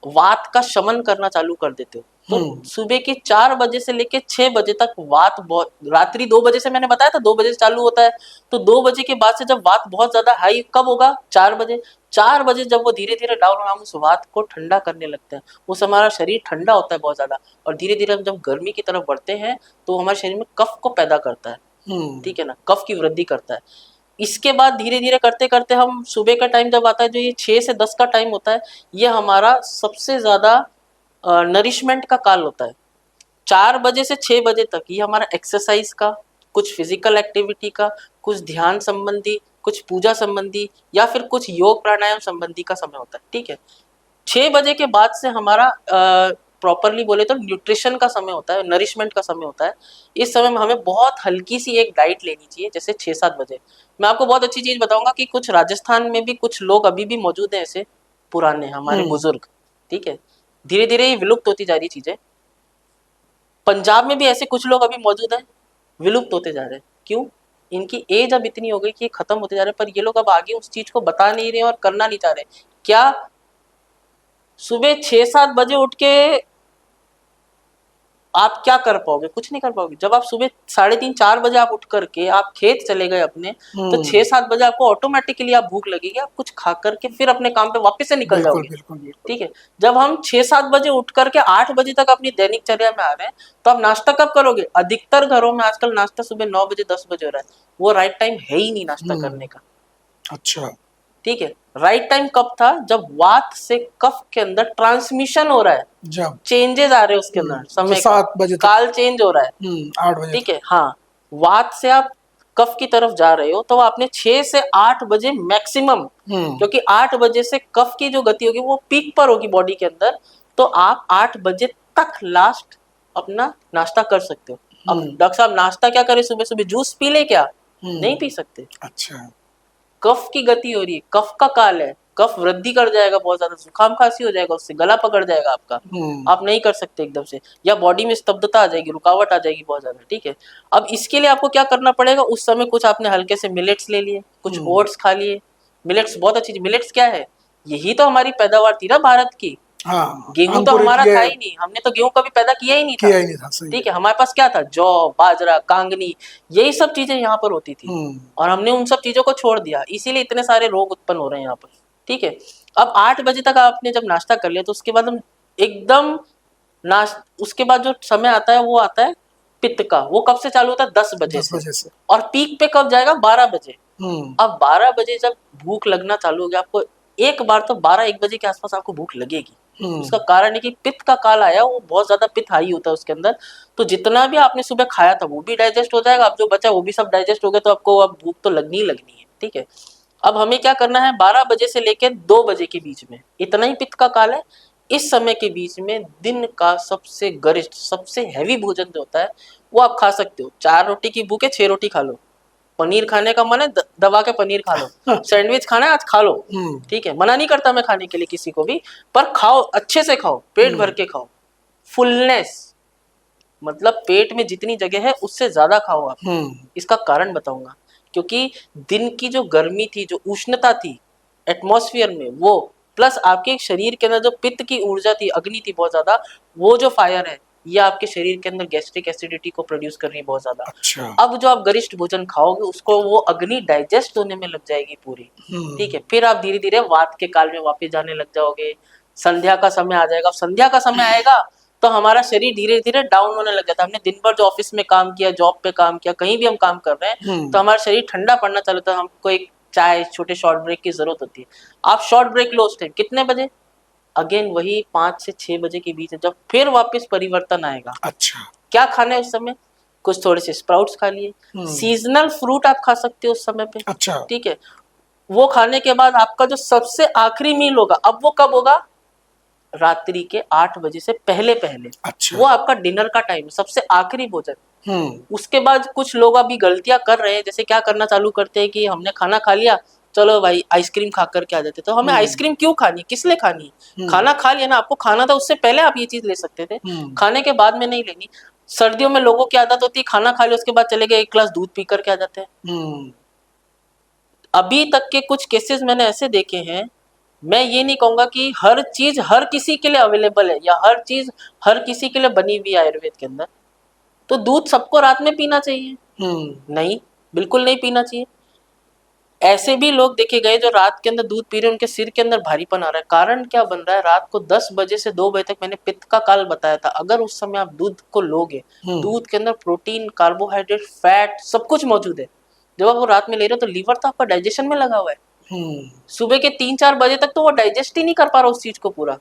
वात का शमन करना चालू कर देते हो। तो सुबह के 4 बजे से लेके 6 बजे तक वात बहुत, रात्रि 2 बजे से मैंने बताया था 2 बजे से चालू होता है, तो 2 बजे के बाद से जब वात बहुत ज्यादा हाई कब होगा? 4 बजे। 4 बजे जब वो धीरे धीरे डाउन होगा, हम उस वात को ठंडा करने लगते हैं, उस हमारा शरीर ठंडा होता है बहुत ज्यादा, और धीरे धीरे हम जब गर्मी की तरफ बढ़ते हैं तो हमारे शरीर में कफ को पैदा करता है, ठीक है ना, कफ की वृद्धि करता है। इसके बाद धीरे धीरे करते करते हम सुबह का टाइम जब आता है, जो ये 6 से 10 का टाइम होता है, ये हमारा सबसे ज्यादा नरिशमेंट का काल होता है। 4 बजे से 6 बजे तक ये हमारा एक्सरसाइज का, कुछ फिजिकल एक्टिविटी का, कुछ ध्यान संबंधी, कुछ पूजा संबंधी, या फिर कुछ योग प्राणायाम संबंधी का समय होता है, ठीक है। 6 बजे के बाद से हमारा प्रॉपरली बोले तो न्यूट्रिशन का समय होता है, नरिशमेंट का समय होता है। इस समय में हमें बहुत हल्की सी एक डाइट लेनी चाहिए, जैसे 6-7 बजे। मैं आपको बहुत अच्छी चीज बताऊंगा कि कुछ राजस्थान में भी कुछ लोग अभी भी मौजूद हैं, ऐसे पुराने हमारे बुजुर्ग, ठीक है। धीरे धीरे ये विलुप्त होती जा रही चीजें। पंजाब में भी ऐसे कुछ लोग अभी मौजूद हैं, विलुप्त होते जा रहे हैं। क्यों? इनकी एज अब इतनी हो गई कि खत्म होते जा रहे हैं, पर ये लोग अब आगे उस चीज को बता नहीं रहे और करना नहीं चाह रहे। क्या सुबह 6-7 बजे उठ के आप क्या कर पाओगे? कुछ नहीं कर पाओगे। जब आप सुबह 3:30-4 बजे आप उठ करके आप खेत चले गए अपने, तो 6-7 बजे आपको ऑटोमेटिकली आप भूख लगेगी, आप कुछ खा करके फिर अपने काम पे वापस से निकल जाओगे, ठीक है। जब हम 6-7 बजे उठ करके 8 बजे तक अपनी दैनिक चर्या में आ रहे हैं, तो आप नाश्ता कब करोगे? अधिकतर घरों में आजकल नाश्ता सुबह 9 बजे 10 बजे हो रहा है, वो राइट टाइम है ही नहीं नाश्ता करने का। अच्छा, ठीक है। राइट टाइम कब था? जब वात से कफ के अंदर ट्रांसमिशन हो रहा है, जब चेंजेस आ रहे हैं उसके अंदर, समय 7 बजे काल चेंज हो रहा है, 8 बजे, ठीक है। हाँ, वात से आप कफ की तरफ जा रहे हो, तो आपने 6 से 8 बजे मैक्सिमम, क्योंकि 8 बजे से कफ की जो गति होगी वो पीक पर होगी बॉडी के अंदर, तो आप 8 बजे तक लास्ट अपना नाश्ता कर सकते हो। अब डॉक्टर साहब नाश्ता क्या करें? सुबह सुबह जूस पी ले क्या? नहीं पी सकते। अच्छा, कफ की गति हो रही है, कफ का काल है, कफ वृद्धि कर जाएगा, बहुत ज्यादा जुकाम खांसी हो जाएगा, उससे गला पकड़ जाएगा आपका, आप नहीं कर सकते एकदम से, या बॉडी में स्तब्धता आ जाएगी, रुकावट आ जाएगी बहुत ज्यादा, ठीक है। अब इसके लिए आपको क्या करना पड़ेगा? उस समय कुछ आपने हल्के से मिलेट्स ले लिए, कुछ ओट्स खा लिए। मिलेट्स बहुत अच्छी चीज। मिलेट्स क्या है? यही तो हमारी पैदावार थी ना भारत की। गेहूं तो हमारा था ही नहीं, हमने तो गेहूं कभी पैदा किया ही नहीं था, ठीक है। हमारे पास क्या था? जौ, बाजरा, कांगनी, यही सब चीजें यहाँ पर होती थी, और हमने उन सब चीजों को छोड़ दिया, इसीलिए इतने सारे रोग उत्पन्न हो रहे हैं यहाँ पर, ठीक है। अब 8 बजे तक आपने जब नाश्ता कर लिया, तो उसके बाद हम एकदम उसके बाद जो समय आता है वो आता है पित्त का। वो कब से चालू होता है? 10 बजे से। और पीक पे कब जाएगा? 12 बजे। अब 12 बजे जब भूख लगना चालू हो गया आपको, एक बार तो 12-1 बजे के आसपास आपको भूख लगेगी। उसका कारण है कि पित्त का काल आया, वो बहुत ज्यादा पित्त हाई होता है उसके अंदर, तो जितना भी आपने सुबह खाया था वो भी डाइजेस्ट हो जाएगा, अब जो बचा वो भी सब डाइजेस्ट हो गया, तो आपको अब भूख तो लगनी ही लगनी है, ठीक है। अब हमें क्या करना है? 12 बजे से लेकर 2 बजे के बीच में, इतना ही पित्त का काल है। इस समय के बीच में दिन का सबसे गरिष्ठ, सबसे हैवी भोजन जो होता है वो आप खा सकते हो। 4 रोटी की भूख है, 6 रोटी खा लो। पनीर खाने का मन है, दबा के पनीर खा लो। सैंडविच खाना है, आज खा लो, ठीक है। मना नहीं करता मैं खाने के लिए किसी को भी, पर खाओ, अच्छे से खाओ, पेट भर के खाओ। फुलनेस मतलब पेट में जितनी जगह है उससे ज्यादा खाओ आप। इसका कारण बताऊंगा। क्योंकि दिन की जो गर्मी थी, जो उष्णता थी एटमॉस्फेयर में, वो प्लस आपके शरीर के अंदर जो पित्त की ऊर्जा थी, अग्नि थी बहुत ज्यादा, वो जो फायर है, ये आपके शरीर के अंदर गैस्ट्रिक एसिडिटी को प्रोड्यूस कर रही है बहुत ज्यादा। अच्छा। अब जो आप गरिष्ठ भोजन खाओगे, उसको वो अग्नि डाइजेस्ट होने में लग जाएगी पूरी, ठीक है। फिर आप धीरे धीरे वात के काल में वापस जाने लग जाओगे। संध्या का समय आ जाएगा। संध्या का समय आएगा तो हमारा शरीर धीरे धीरे डाउन होने लग जाता है। हमने दिन भर जो ऑफिस में काम किया, जॉब पे काम किया, कहीं भी हम काम कर रहे हैं, तो हमारा शरीर ठंडा पड़ना चालू होता है। हमको एक चाय, छोटे शॉर्ट ब्रेक की जरूरत होती है। आप शॉर्ट ब्रेक लो उस टाइम कितने बजे? अगेन वही 5 से 6 बजे के बीच है, जब फिर वापस परिवर्तन आएगा। अच्छा, क्या खाना है उस समय? कुछ थोड़े से स्प्राउट्स खा लिए, सीजनल फ्रूट आप खा सकते हो उस समय पे, अच्छा, ठीक है। वो खाने के बाद आपका जो सबसे आखिरी मील होगा, अब वो कब होगा? रात्रि के 8 बजे से पहले पहले। अच्छा। वो आपका डिनर का टाइम है, सबसे आखिरी भोजन। उसके बाद कुछ लोग अभी गलतियां कर रहे हैं, जैसे क्या करना चालू करते हैं कि हमने खाना खा लिया, चलो भाई आइसक्रीम खा कर के आ जाते। तो हमें आइसक्रीम क्यों खानी, किस लिए खानी है? खाना खा लिया ना, आपको खाना था उससे पहले आप ये चीज ले सकते थे, खाने के बाद में नहीं लेनी। सर्दियों में लोगों की आदत होती है खाना खा लिया उसके बाद चले गए 1 ग्लास दूध पी करके आ जाते हैं। अभी तक के कुछ केसेस मैंने ऐसे देखे हैं, मैं ये नहीं कहूंगा कि हर चीज हर किसी के लिए अवेलेबल है या हर चीज हर किसी के लिए बनी हुई है आयुर्वेद के अंदर। तो दूध सबको रात में पीना चाहिए? नहीं, बिल्कुल नहीं पीना चाहिए। ऐसे भी लोग देखे गए जो रात के अंदर दूध पी रहे हैं, उनके सिर के अंदर भारीपन आ रहा है। कारण क्या बन रहा है? रात को 10 बजे से 2 बजे तक मैंने पित्त का काल बताया था, अगर उस समय आप दूध को लोगे, दूध के अंदर प्रोटीन, कार्बोहाइड्रेट, फैट सब कुछ मौजूद है। जब आप वो रात में ले रहे हो तो लीवर तो आपका डाइजेशन में लगा हुआ है। सुबह के 3-4 बजे तक तो वो डाइजेस्ट ही नहीं कर पा रहा उस चीज को पूरा।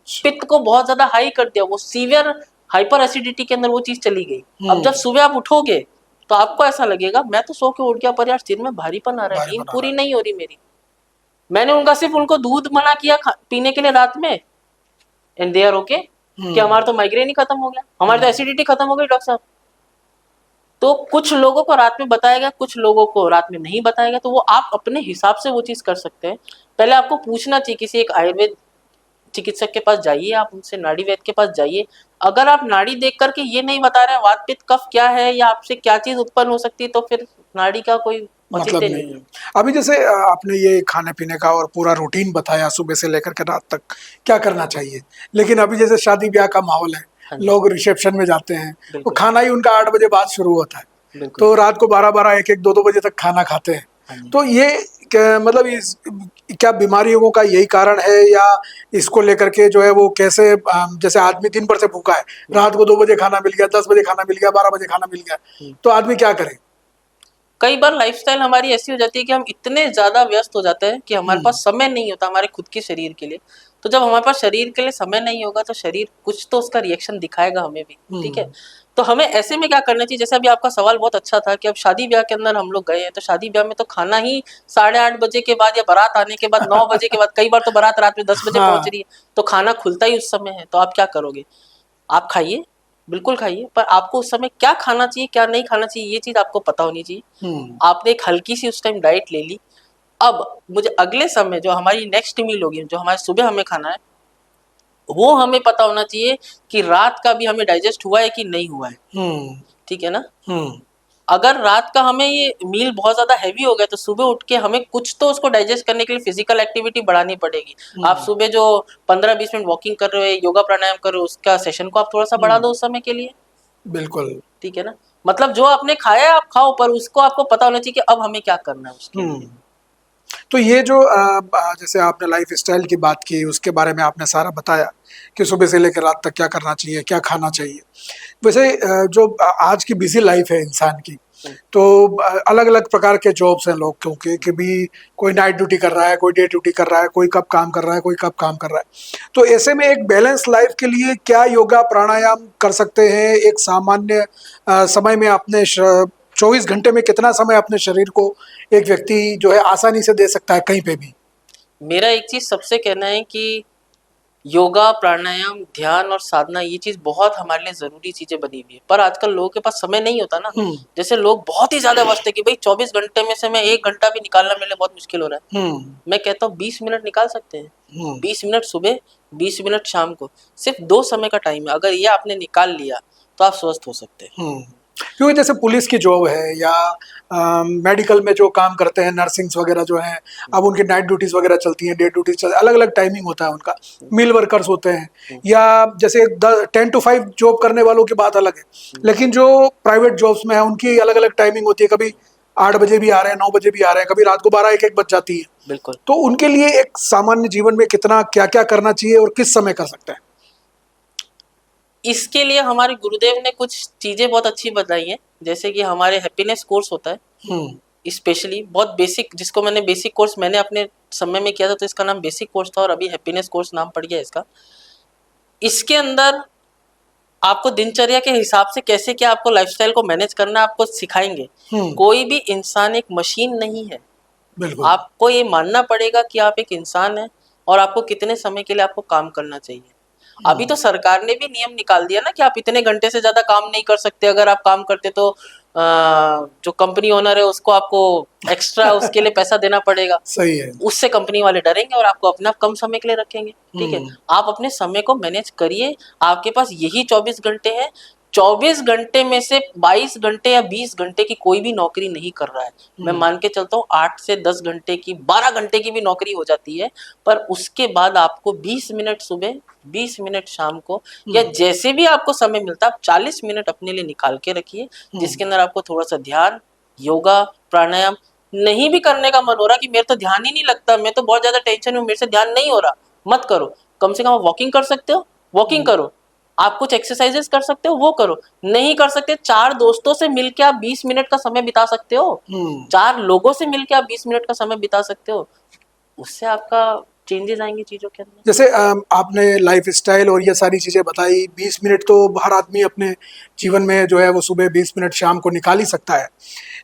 पित्त को बहुत ज्यादा हाई कर दिया, वो सीवियर हाइपर एसिडिटी के अंदर वो चीज चली गई। अब जब सुबह आप उठोगे तो आपको ऐसा लगेगा मैं तो सो के उठ गया पर यार सिर में भारीपन आ रहा है, नींद पूरी नहीं हो रही मेरी। मैंने उनको दूध मना किया पीने के लिए रात में, एंड दे आर ओके कि हमारा तो माइग्रेन ही खत्म हो गया, हमारी तो एसिडिटी खत्म हो गई डॉक्टर साहब। तो कुछ लोगों को रात में बताया गया, कुछ लोगों को रात में नहीं बताया गया, तो वो आप अपने हिसाब से वो चीज कर सकते हैं। पहले आपको पूछना चाहिए, किसी एक आयुर्वेद चिकित्सक के पास जाइए, आप उनसे नाड़ी वैद्य के पास जाइए। अगर आप नाड़ी देख करके ये नहीं बता रहे वात पित्त कफ क्या है या आपसे क्या चीज उत्पन्न हो सकती है, तो फिर नाड़ी का कोई मतलब नहीं है। अभी जैसे आपने ये खाने पीने का और पूरा रूटीन बताया सुबह से लेकर के रात तक क्या करना चाहिए, लेकिन अभी जैसे शादी ब्याह का माहौल है, लोग रिसेप्शन में जाते हैं, तो खाना ही उनका 8 बजे बाद शुरू होता है, तो रात को 12-12, 1-1, 2-2 बजे तक खाना खाते हैं। तो ये मतलब क्या बीमारियों का यही कारण है, या इसको लेकर के जो है वो कैसे, जैसे आदमी दिन भर से भूखा है, रात को 2 बजे खाना मिल गया, 10 बजे खाना मिल गया, 12 बजे खाना मिल गया, तो आदमी क्या करे? कई बार लाइफस्टाइल हमारी ऐसी हो जाती है कि हम इतने ज्यादा व्यस्त हो जाते हैं कि हमारे पास समय नहीं होता हमारे खुद के शरीर के लिए। तो जब हमारे पास शरीर के लिए समय नहीं होगा तो शरीर कुछ तो उसका रिएक्शन दिखाएगा हमें भी, ठीक है। तो हमें ऐसे में क्या करना चाहिए, जैसे अभी आपका सवाल बहुत अच्छा था कि अब शादी ब्याह के अंदर हम लोग गए हैं, तो शादी ब्याह में तो खाना ही 8:30 बजे के बाद या बारात आने के बाद 9 बजे के बाद, कई बार तो बारात रात में 10 बजे पहुंच रही है, तो खाना खुलता ही उस समय है। तो आप क्या करोगे? आप खाइए, बिल्कुल खाइए, पर आपको उस समय क्या खाना चाहिए क्या नहीं खाना चाहिए ये चीज आपको पता होनी चाहिए। आपने एक हल्की सी उस टाइम डाइट ले ली, अब मुझे अगले समय जो हमारी नेक्स्ट मील होगी, जो हमारे सुबह हमें खाना है, वो हमें पता होना चाहिए कि रात का भी हमें डाइजेस्ट हुआ है कि नहीं हुआ है, ठीक है ना। अगर रात का हमें ये मील बहुत ज्यादा हैवी हो गया तो सुबह उठ के हमें कुछ तो उसको डाइजेस्ट करने के लिए फिजिकल एक्टिविटी बढ़ानी पड़ेगी। आप सुबह जो 15-20 मिनट वॉकिंग कर रहे हो, योगा प्राणायाम कर रहे हो, उसका सेशन को आप थोड़ा सा बढ़ा दो उस समय के लिए। बिल्कुल, ठीक है ना। मतलब जो आपने खाया है आप खाओ, पर उसको आपको पता होना चाहिए कि अब हमें क्या करना है उसके लिए। तो ये जो जैसे आपने लाइफ स्टाइल की बात की, उसके बारे में आपने सारा बताया कि सुबह से लेकर रात तक क्या करना चाहिए, क्या खाना चाहिए। वैसे जो आज की बिजी लाइफ है इंसान की, तो अलग अलग प्रकार के जॉब्स हैं लोग, क्योंकि कभी कोई नाइट ड्यूटी कर रहा है, कोई डे ड्यूटी कर रहा है, कोई कब काम कर रहा है, कोई कब काम कर रहा है। तो ऐसे में एक बैलेंस लाइफ के लिए क्या योगा प्राणायाम कर सकते हैं? एक सामान्य समय में अपने 24 घंटे में कितना समय अपने शरीर को एक व्यक्ति जो है आसानी से दे सकता है कहीं पे भी? मेरा एक चीज सबसे कहना है कि योगा, प्राणायाम, ध्यान और साधना ये चीज बहुत हमारे लिए जरूरी चीजें बनी हुई है, पर आजकल लोगों के पास समय नहीं होता ना। जैसे लोग बहुत ही ज्यादा व्यस्त है कि भाई 24 घंटे में से मैं 1 घंटा भी निकालना मेरे लिए बहुत मुश्किल हो रहा है। मैं कहता हूँ 20 मिनट निकाल सकते हैं। 20 मिनट सुबह, 20 मिनट शाम को, सिर्फ 2 समय का टाइम है। अगर ये आपने निकाल लिया तो आप स्वस्थ हो सकते हैं। क्योंकि जैसे पुलिस की जॉब है या मेडिकल में जो काम करते हैं, नर्सिंग्स वगैरह जो हैं, अब उनकी नाइट ड्यूटीज वगैरह चलती हैं, डे ड्यूटीज चलती हैं, अलग अलग टाइमिंग होता है उनका। मिल वर्कर्स होते हैं, या जैसे 10 to 5 जॉब करने वालों की बात अलग है, लेकिन जो प्राइवेट जॉब्स में है उनकी अलग अलग टाइमिंग होती है। कभी 8 बजे भी आ रहे हैं, 9 बजे भी आ रहे हैं, कभी रात को 12-1 बज जाती है। बिल्कुल। तो उनके लिए एक सामान्य जीवन में कितना क्या क्या करना चाहिए और किस समय कर सकते हैं? इसके लिए हमारे गुरुदेव ने कुछ चीजें बहुत अच्छी बताई हैं, जैसे कि हमारे हैप्पीनेस कोर्स होता है, स्पेशली बहुत बेसिक, जिसको मैंने बेसिक कोर्स मैंने अपने समय में किया था, तो इसका नाम बेसिक कोर्स था और अभी हैप्पीनेस कोर्स नाम पड़ गया इसका। इसके अंदर आपको दिनचर्या के हिसाब से कैसे क्या आपको लाइफस्टाइल को मैनेज करना आपको सिखाएंगे। कोई भी इंसान एक मशीन नहीं है। आपको ये मानना पड़ेगा कि आप एक इंसान हैं और आपको कितने समय के लिए आपको काम करना चाहिए। अभी तो सरकार ने भी नियम निकाल दिया ना कि आप इतने घंटे से ज्यादा काम नहीं कर सकते, अगर आप काम करते तो जो कंपनी ओनर है उसको आपको एक्स्ट्रा उसके लिए पैसा देना पड़ेगा। सही है। उससे कंपनी वाले डरेंगे और आपको अपना कम समय के लिए रखेंगे। ठीक है, आप अपने समय को मैनेज करिए, आपके पास यही 24 घंटे हैं। 24 घंटे में से 22 घंटे या 20 घंटे की कोई भी नौकरी नहीं कर रहा है। मैं मान के चलता हूँ 8 से 10 घंटे की, 12 घंटे की भी नौकरी हो जाती है, पर उसके बाद आपको 20 मिनट सुबह, 20 मिनट शाम को, या जैसे भी आपको समय मिलता है, आप 40 मिनट अपने लिए निकाल के रखिए, जिसके अंदर आपको थोड़ा सा ध्यान, योगा, प्राणायाम, नहीं भी करने का मन हो रहा कि मेरे तो ध्यान ही नहीं लगता, मैं तो बहुत ज्यादा टेंशन हूँ, मेरे से ध्यान नहीं हो रहा, मत करो। कम से कम आप वॉकिंग कर सकते हो, वॉकिंग करो। आप कुछ एक्सरसाइजेस कर सकते हो, वो करो। नहीं कर सकते, 4 दोस्तों से मिलके आप 20 मिनट का समय बिता सकते हो, 4 लोगों से मिलके आप 20 मिनट का समय बिता सकते हो, उससे आपका चेंजेस आएंगे चीजों के अंदर। जैसे आपने लाइफ स्टाइल और ये सारी चीजें बताई, 20 मिनट तो हर आदमी अपने जीवन में जो है वो सुबह 20 मिनट शाम को निकाल ही सकता है।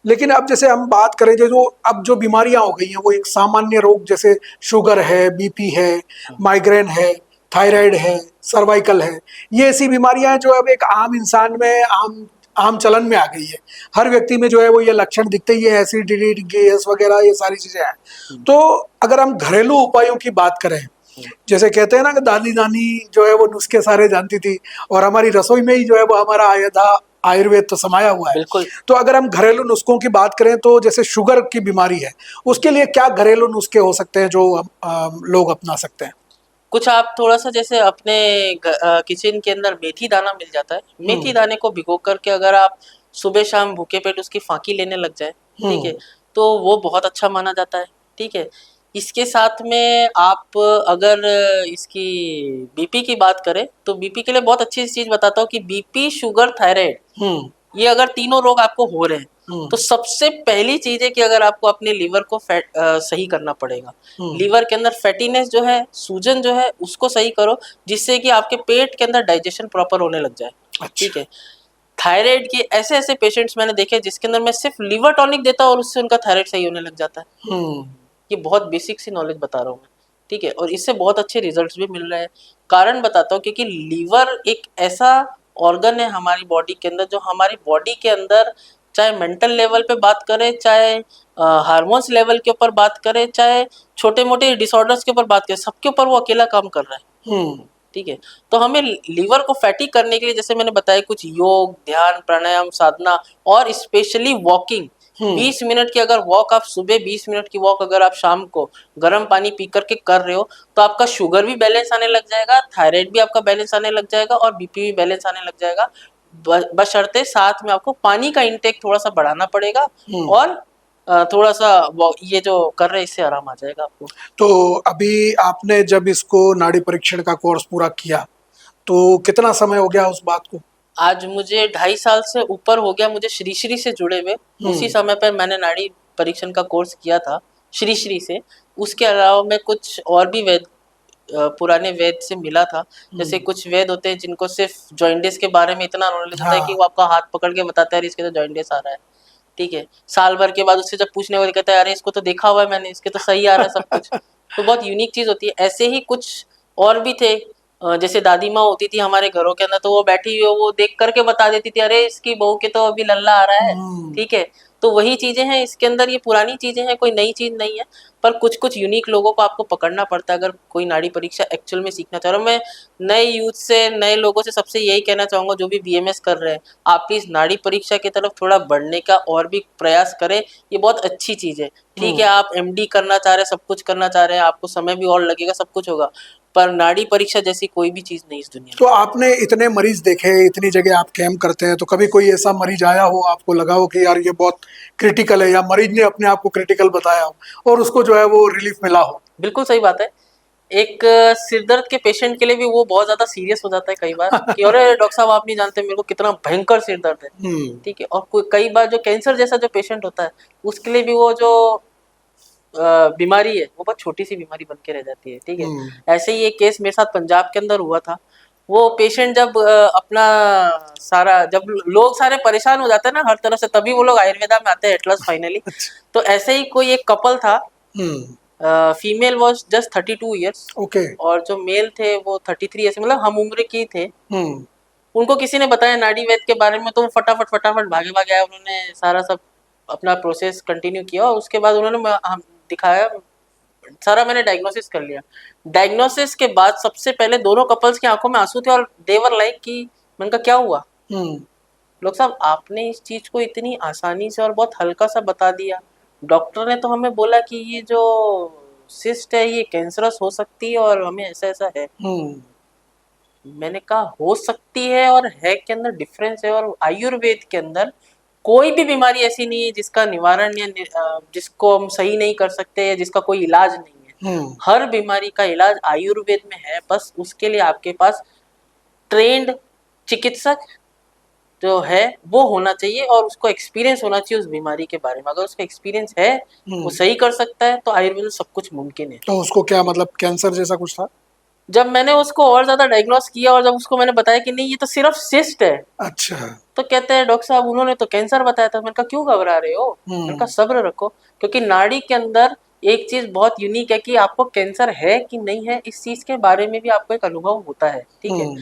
लेकिन अब जैसे हम बात करें जो अब जो बीमारियां हो गई हैं वो एक सामान्य रोग, जैसे शुगर है, बीपी है, माइग्रेन है, थायराइड है, सर्वाइकल है, ये ऐसी बीमारियां हैं जो अब एक आम इंसान में आम आम चलन में आ गई है। हर व्यक्ति में जो है वो ये लक्षण दिखते ही है, एसिडिटी, गैस वगैरह, ये सारी चीजें हैं। तो अगर हम घरेलू उपायों की बात करें, जैसे कहते हैं ना कि दादी नानी जो है वो नुस्खे सारे जानती थी, और हमारी रसोई में ही जो है वो हमारा आयुर्वेद तो समाया हुआ है। बिल्कुल। तो अगर हम घरेलू नुस्खों की बात करें, तो जैसे शुगर की बीमारी है, उसके लिए क्या घरेलू नुस्खे हो सकते हैं जो लोग अपना सकते हैं? कुछ आप थोड़ा सा जैसे अपने किचन के अंदर मेथी दाना मिल जाता है, मेथी दाने को भिगो करके अगर आप सुबह शाम भूखे पेट उसकी फांकी लेने लग जाए, ठीक है, तो वो बहुत अच्छा माना जाता है। ठीक है, इसके साथ में आप अगर इसकी बीपी की बात करें तो बीपी के लिए बहुत अच्छी चीज बताता हूँ कि बीपी, शुगर, थायराइड, ये अगर तीनों रोग आपको हो रहे हैं तो सबसे पहली चीज है कि अगर आपको अपने लीवर को सही करना पड़ेगा। लीवर के अंदर फैटीनेस जो है, सूजन जो है, उसको सही करो, जिससे कि आपके पेट के अंदर डाइजेशन प्रॉपर होने लग जाए। ठीक है, थायराइड के ऐसे ऐसे पेशेंट्स मैंने देखे जिसके अंदर मैं सिर्फ लीवर टॉनिक देता हूँ और उससे उनका थायराइड सही होने लग जाता है। ये बहुत बेसिक सी नॉलेज बता रहा हूँ मैं। ठीक है, और इससे बहुत अच्छे रिजल्ट्स भी मिल रहे हैं। कारण बताता हूँ, क्योंकि लीवर एक ऐसा ऑर्गन है हमारी बॉडी के अंदर, जो हमारी बॉडी के अंदर चाहे मेंटल लेवल पे बात करें, चाहे हार्मोन्स लेवल के ऊपर बात करें, चाहे छोटे मोटे डिसऑर्डर्स के ऊपर बात करें, सबके ऊपर वो अकेला काम कर रहा है। ठीक है, तो हमें लीवर को फैटी करने के लिए, जैसे मैंने बताया, कुछ योग, ध्यान, प्राणायाम, साधना, और स्पेशली वॉकिंग। 20 मिनट की अगर वॉक आप सुबह, 20 मिनट की वॉक अगर आप शाम को गर्म पानी पी करके कर रहे हो, तो आपका शुगर भी बैलेंस आने लग जाएगा, थायराइड भी आपका बैलेंस आने लग जाएगा, और बीपी भी बैलेंस आने लग जाएगा। बशर्ते साथ में आपको पानी का इंटेक थोड़ा सा बढ़ाना पड़ेगा, और थोड़ा सा ये जो कर रहे हैं इससे आराम आ जाएगा आपको। तो अभी आपने जब इसको नाड़ी परीक्षण का कोर्स पूरा किया, तो कितना समय हो गया उस बात को? आज मुझे 2.5 साल से ऊपर हो गया मुझे श्री श्री से जुड़े हुए। उसी समय पर मैंने नाड़ी परीक्षण का कोर्स किया था श्री श्री से। उसके अलावा मैं कुछ और भी वेद, पुराने वेद से मिला था। जैसे कुछ वेद होते हैं जिनको सिर्फ जॉइंटिस के बारे में इतना नॉलेज होता है कि वो आपका हाथ पकड़ के बताता है इसके तो जॉइंटिस आ रहा है। ठीक है, साल भर के बाद उससे जब पूछने वाले कहता है अरे इसको तो देखा हुआ है मैंने, इसके तो सही आ रहा है सब कुछ। तो बहुत यूनिक चीज होती है। ऐसे ही कुछ और भी थे, जैसे दादी माँ होती थी हमारे घरों के अंदर, तो वो बैठी हुई वो देख करके बता देती थी अरे इसकी बहू के तो अभी लल्ला आ रहा है। ठीक है, तो वही चीजें हैं इसके अंदर, ये पुरानी चीजें हैं, कोई नई चीज नहीं है, पर कुछ कुछ यूनिक लोगों को आपको पकड़ना पड़ता है अगर कोई नाड़ी परीक्षा एक्चुअल में सीखना चाह रहा हूँ। मैं नए यूथ से, नए लोगों से सबसे यही कहना चाहूंगा जो भी बीएमएस कर रहे हैं, आप प्लीज नाड़ी परीक्षा की तरफ थोड़ा बढ़ने का और भी प्रयास करें। ये बहुत अच्छी चीज है। ठीक है, आप एमडी करना चाह रहे हैं, सब कुछ करना चाह रहे हैं, आपको समय भी और लगेगा, सब कुछ होगा, पर नाड़ी परीक्षा जैसी कोई भी चीज नहीं इस दुनिया में। तो आपने इतने मरीज देखे, इतनी जगह आप कैंप करते हैं, तो कभी कोई ऐसा मरीज आया हो, आपको लगा हो कि यार ये बहुत क्रिटिकल है, या मरीज ने अपने आप को क्रिटिकल बताया हो और उसको जो है वो रिलीफ मिला हो? बिल्कुल सही बात है। एक सिर दर्द के पेशेंट के लिए भी वो बहुत ज्यादा सीरियस हो जाता है कई बार कि अरे डॉक्टर साहब आप नहीं जानते मेरे को कितना भयंकर सिर दर्द है। ठीक है, और कई बार जो कैंसर जैसा जो पेशेंट होता है उसके लिए भी वो जो बीमारी है वो बहुत छोटी सी बीमारी बन के रह जाती है। ठीक है, ऐसे ही एक केस मेरे साथ पंजाब के अंदर हुआ था। वो पेशेंट जब अपना सारा, जब लोग सारे परेशान हो जाते हैं ना हर तरफ से, तभी वो लोग आयुर्वेदा में आते हैं एटलस फाइनली। तो ऐसे ही कोई एक कपल था, female was just 32 years. Okay. और जो मेल थे वो 33 ईयर्स, मतलब हम उम्र के थे। उनको किसी ने बताया नाड़ी वैद्य के बारे में, तो वो फटाफट भागे भागे आए। उन्होंने सारा सब अपना प्रोसेस कंटिन्यू किया और उसके बाद उन्होंने हम दिखाया, सारा मैंने डायग्नोसिस कर लिया। डायग्नोसिस के बाद सबसे पहले दोनों कपल्स की आंखों में आंसू थे और देवर लाइक कि मैंने कहा क्या हुआ। लोग साहब आपने इस चीज को इतनी आसानी से और बहुत हल्का सा बता दिया। डॉक्टर ने तो हमें बोला कि ये जो सिस्ट है ये कैंसरस हो सकती है और हमें ऐसा ऐसा है। मैंने कहा हो सकती है और है के अंदर डिफरेंस है। और आयुर्वेद के अंदर कोई भी बीमारी ऐसी नहीं है जिसका निवारण या जिसको हम सही नहीं कर सकते या जिसका कोई इलाज नहीं है। हर बीमारी का इलाज आयुर्वेद में है, बस उसके लिए आपके पास ट्रेंड चिकित्सक जो है वो होना चाहिए और उसको एक्सपीरियंस होना चाहिए उस बीमारी के बारे में। अगर उसका एक्सपीरियंस है वो सही कर सकता है तो आयुर्वेद में सब कुछ मुमकिन है। तो उसको क्या मतलब कैंसर जैसा कुछ था? जब मैंने उसको और ज्यादा डायग्नोस किया और जब उसको मैंने बताया कि नहीं ये तो सिर्फ सिस्ट है, अच्छा, तो कहते हैं डॉक्टर साहब उन्होंने तो कैंसर बताया था। मैंने कहा क्यों घबरा रहे हो, मैंने कहा सब्र रखो, क्योंकि नाड़ी के अंदर एक चीज बहुत यूनिक है कि आपको कैंसर है कि नहीं है इस चीज के बारे में भी आपको एक अनुभव होता है। ठीक है,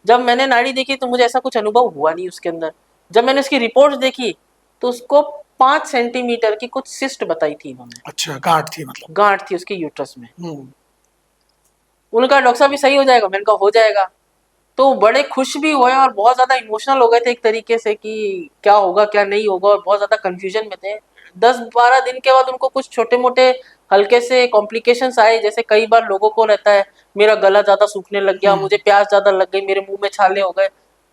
जब मैंने नाड़ी देखी तो मुझे ऐसा कुछ अनुभव हुआ नहीं उसके अंदर। जब मैंने उसकी रिपोर्ट देखी तो उसको 5 सेंटीमीटर की कुछ सिस्ट बताई थी इन्होंने। अच्छा, गांठ थी, मतलब गांठ थी उसके यूट्रस में। उनका डॉक्टर साहब भी सही हो जाएगा, मैंने कहा हो जाएगा। तो बड़े खुश भी हुए और बहुत ज्यादा इमोशनल हो गए थे एक तरीके से कि क्या होगा क्या नहीं होगा, और बहुत ज्यादा कंफ्यूजन में थे। 10-12 दिन के बाद उनको कुछ छोटे मोटे हल्के से कॉम्प्लिकेशंस आए, जैसे कई बार लोगों को रहता है मेरा गला ज्यादा सूखने लग गया, मुझे प्यास ज्यादा लग गई, मेरे मुंह में छाले हो गए।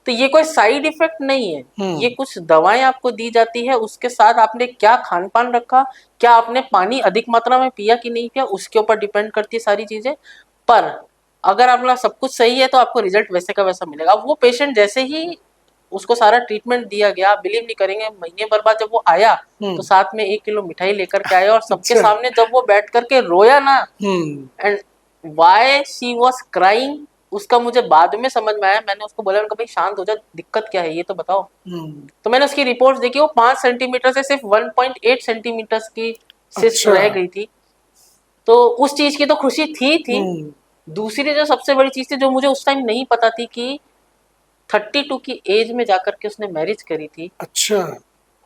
तो ये कोई साइड इफेक्ट नहीं है, ये कुछ दवाएं आपको दी जाती है, उसके साथ आपने क्या खान पान रखा, क्या आपने पानी अधिक मात्रा में पिया कि नहीं पिया, उसके ऊपर डिपेंड करती है सारी चीजें। पर अगर आपका सब कुछ सही है तो आपको रिजल्ट वैसे का वैसा मिलेगा। वो पेशेंट जैसे ही उसको सारा ट्रीटमेंट दिया गया, बिलीव नहीं करेंगे महीने भर बाद जब वो आया तो साथ में 1 किलो मिठाई लेकर के आया और सबके सामने जब वो बैठ करके रोया ना, and why she was crying उसका मुझे बाद में समझ में आया। मैंने उसको बोला भाई शांत हो जा, दिक्कत क्या है ये तो बताओ। तो मैंने उसकी रिपोर्ट देखी, वो 5 सेंटीमीटर से सिर्फ 1.8 सेंटीमीटर की सिस्ट रह गई थी। तो उस चीज की तो खुशी थी। दूसरी जो सबसे बड़ी चीज थी जो मुझे उस टाइम नहीं पता थी कि 32 की एज में जाकर के उसने मैरिज करी थी। अच्छा।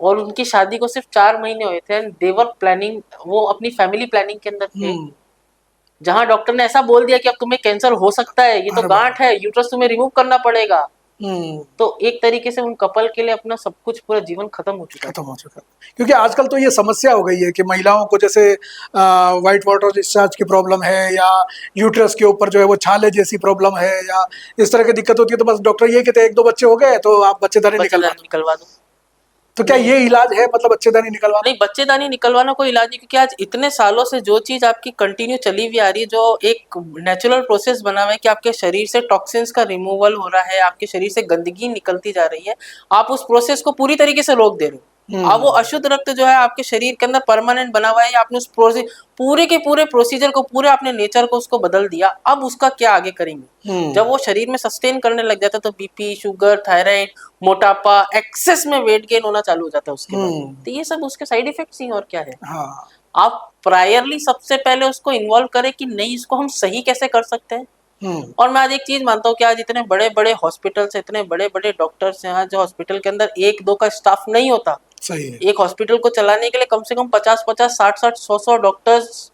और उनकी शादी को सिर्फ 4 महीने हुए थे, दे वर प्लानिंग, वो अपनी फैमिली प्लानिंग के अंदर थे। जहां डॉक्टर ने ऐसा बोल दिया कि अब तुम्हें कैंसर हो सकता है, ये तो गांठ है, यूट्रस तुम्हें रिमूव करना पड़ेगा। तो एक तरीके से उन कपल के लिए अपना सब कुछ पूरा जीवन खत्म हो चुका क्योंकि आजकल तो ये समस्या हो गई है कि महिलाओं को जैसे व्हाइट वाटर डिस्चार्ज की प्रॉब्लम है या यूट्रस के ऊपर जो है वो छाले जैसी प्रॉब्लम है या इस तरह की दिक्कत होती है, तो बस डॉक्टर ये कहते हैं 1-2 बच्चे हो गए तो आप बच्चेदानी निकलवा दो। तो क्या ये इलाज है, मतलब बच्चेदानी निकलवाना? नहीं, बच्चेदानी निकलवाना कोई इलाज नहीं, क्योंकि आज इतने सालों से जो चीज आपकी कंटिन्यू चली हुई आ रही है, जो एक नेचुरल प्रोसेस बना हुआ है कि आपके शरीर से टॉक्सिन्स का रिमूवल हो रहा है, आपके शरीर से गंदगी निकलती जा रही है, आप उस प्रोसेस को पूरी तरीके से रोक दे रहे हो। अब वो अशुद्ध रक्त जो है आपके शरीर के अंदर परमानेंट बना हुआ है, आपने उस पूरे के पूरे प्रोसीजर को, पूरे अपने नेचर को उसको बदल दिया। अब उसका क्या आगे करेंगे? जब वो शरीर में सस्टेन करने लग जाता है तो बीपी, शुगर, थायराइड, मोटापा, एक्सेस में वेट गेन होना चालू हो जाता है उसके बाद। तो ये सब उसके साइड इफेक्ट्स ही, और क्या है। आप प्रायरली सबसे पहले उसको इन्वॉल्व करें कि नहीं इसको हम सही कैसे कर सकते हैं। और मैं आज एक चीज मानता हूँ कि आज इतने बड़े बड़े हॉस्पिटल्स, इतने बड़े बड़े डॉक्टर्स हैं, आज जो हॉस्पिटल के अंदर 1-2 का स्टाफ नहीं होता। सही है। एक हॉस्पिटल को चलाने के लिए कम से कम 50-50, 60-60, 100-100 doctors,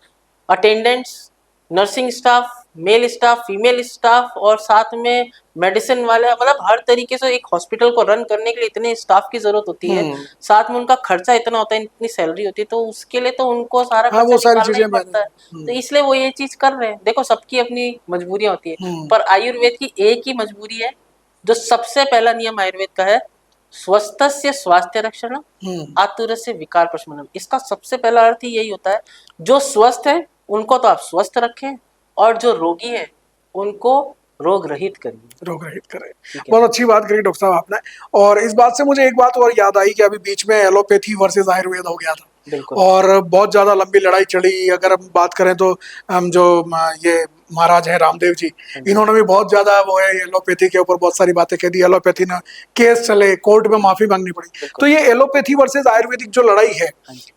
attendants, nursing staff, mail staff, female staff, और साथ में मेडिसिन वाले, मतलब हर तरीके से एक हॉस्पिटल को रन करने के लिए इतने स्टाफ की जरूरत होती है। साथ में उनका खर्चा इतना होता है, इतनी सैलरी होती है, तो उसके लिए तो उनको सारा खर्चा निकालना ही पड़ता है। तो इसलिए वो ये चीज कर रहे हैं। देखो सबकी अपनी मजबूरियां होती है, पर आयुर्वेद की एक ही मजबूरी है, जो सबसे पहला नियम आयुर्वेद का है, स्वस्थस्य स्वास्थ्य रक्षण, आतुरस्य विकार प्रशमनम। इसका सबसे पहला अर्थ ही यही होता है, जो स्वस्थ है उनको तो आप स्वस्थ रखें, और जो रोगी है उनको रोग रहित करिए। रोग रहित करें। बहुत अच्छी बात करी डॉक्टर साहब आपने। और इस बात से मुझे एक बात और याद आई कि अभी बीच में एलोपैथी वर्सेस आयुर्वेद हो गया था, और बहुत ज्यादा लंबी लड़ाई चली। अगर हम बात करें तो हम जो ये महाराज हैं रामदेव जी, इन्होंने भी बहुत ज्यादा वो है एलोपैथी के ऊपर बहुत सारी बातें कह दी। एलोपैथी ना केस चले, कोर्ट में माफी मांगनी पड़ी। तो ये एलोपैथी वर्सेस आयुर्वेदिक जो लड़ाई है,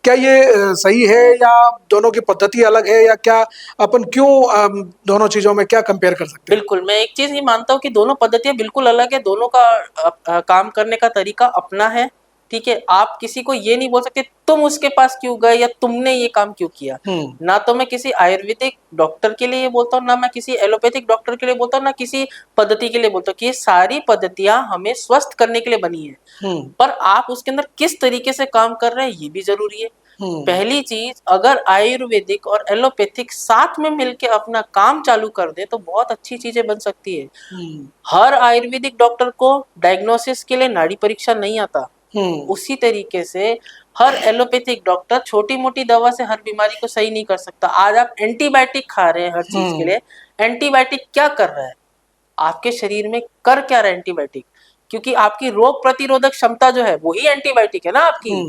क्या ये सही है या दोनों की पद्धति अलग है, या क्या अपन क्यों दोनों चीजों में क्या कंपेयर कर सकते हैं? बिल्कुल, मैं एक चीज ये मानता हूँ कि दोनों पद्धतियां बिल्कुल अलग है, दोनों का काम करने का तरीका अपना है। ठीक है, आप किसी को ये नहीं बोल सकते तुम उसके पास क्यों गए या तुमने ये काम क्यों किया। ना तो मैं किसी आयुर्वेदिक डॉक्टर के लिए ये बोलता हूँ, ना मैं किसी एलोपैथिक डॉक्टर के लिए बोलता हूँ, ना किसी पद्धति के लिए बोलता हूँ कि ये सारी पद्धतियां हमें स्वस्थ करने के लिए बनी है। पर आप उसके अंदर किस तरीके से काम कर रहे हैं ये भी जरूरी है। पहली चीज, अगर आयुर्वेदिक और एलोपैथिक साथ में मिलके अपना काम चालू कर दे तो बहुत अच्छी चीजें बन सकती है। हर आयुर्वेदिक डॉक्टर को डायग्नोसिस के लिए नाड़ी परीक्षा नहीं आता, उसी तरीके से हर एलोपैथिक डॉक्टर छोटी मोटी दवा से हर बीमारी को सही नहीं कर सकता। आज आप एंटीबायोटिक खा रहे हैं हर चीज के लिए, एंटीबायोटिक क्या कर रहा है आपके शरीर में, कर क्या रहा है एंटीबायोटिक? क्योंकि आपकी रोग प्रतिरोधक क्षमता जो है वही एंटीबायोटिक है ना आपकी।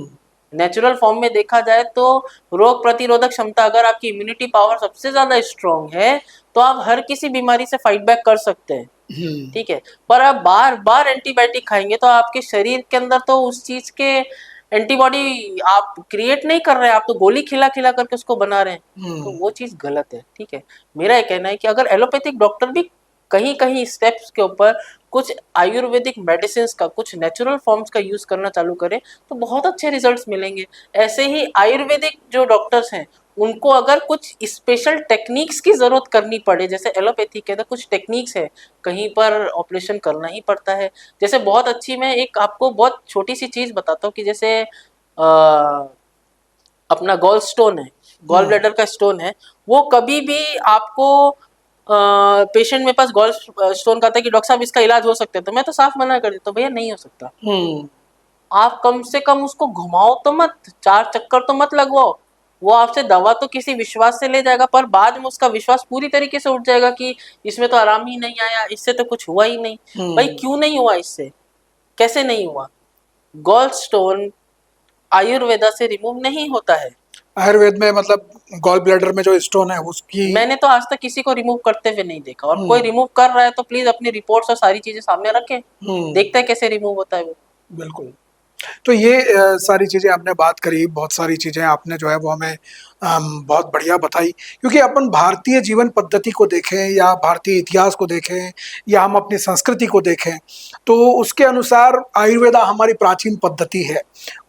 नेचुरल फॉर्म में देखा जाए तो रोग प्रतिरोधक क्षमता, अगर आपकी इम्यूनिटी पावर सबसे ज्यादा स्ट्रॉन्ग है तो आप हर किसी बीमारी से फाइट बैक कर सकते हैं। ठीक है, पर आप बार बार एंटीबायोटिक खाएंगे तो आपके शरीर के अंदर तो उस चीज के एंटीबॉडी आप क्रिएट नहीं कर रहे हैं, आप तो गोली खिला खिला करके उसको बना रहे हैं, तो वो चीज गलत है। ठीक है, मेरा ये कहना है कि अगर एलोपैथिक डॉक्टर भी कहीं कहीं स्टेप्स के ऊपर कुछ आयुर्वेदिक मेडिसिन का, कुछ नेचुरल फॉर्म्स का यूज करना चालू करें तो बहुत अच्छे रिजल्ट्स मिलेंगे। ऐसे ही आयुर्वेदिक जो डॉक्टर्स हैं उनको अगर कुछ स्पेशल टेक्निक्स की जरूरत करनी पड़े, जैसे एलोपैथी के अंदर कुछ टेक्निक्स है, कहीं पर ऑपरेशन करना ही पड़ता है। जैसे बहुत अच्छी, मैं एक आपको बहुत छोटी सी चीज बताता हूँ कि जैसे अपना गॉल स्टोन है, गॉल ब्लैडर का स्टोन है, वो कभी भी आपको पेशेंट मेरे पास गॉल स्टोन का आता है कि डॉक्टर साहब इसका इलाज हो सकता है, तो मैं तो साफ मना कर देता हूँ, भैया नहीं हो सकता। आप कम से कम उसको घुमाओ तो मत, 4 चक्कर तो मत लगवाओ। वो आपसे दवा तो किसी विश्वास से ले जाएगा, पर बाद में उसका विश्वास पूरी तरीके से उठ जाएगा कि इसमें तो आराम ही नहीं आया, इससे तो कुछ हुआ ही नहीं। भाई क्यों नहीं हुआ, इससे कैसे नहीं हुआ? गॉल स्टोन आयुर्वेदा से रिमूव नहीं होता है। आयुर्वेद में मतलब गॉल ब्लैडर में जो स्टोन है उसकी, मैंने तो आज तक किसी को रिमूव करते हुए नहीं देखा, और कोई रिमूव कर रहा है तो प्लीज अपनी रिपोर्ट्स और सारी चीजें सामने रखें, देखते हैं कैसे रिमूव होता है वो। बिल्कुल। तो ये सारी चीज़ें आपने बात करी, बहुत सारी चीज़ें आपने जो है वो हमें बहुत बढ़िया बताई, क्योंकि अपन भारतीय जीवन पद्धति को देखें या भारतीय इतिहास को देखें या हम अपनी संस्कृति को देखें तो उसके अनुसार आयुर्वेदा हमारी प्राचीन पद्धति है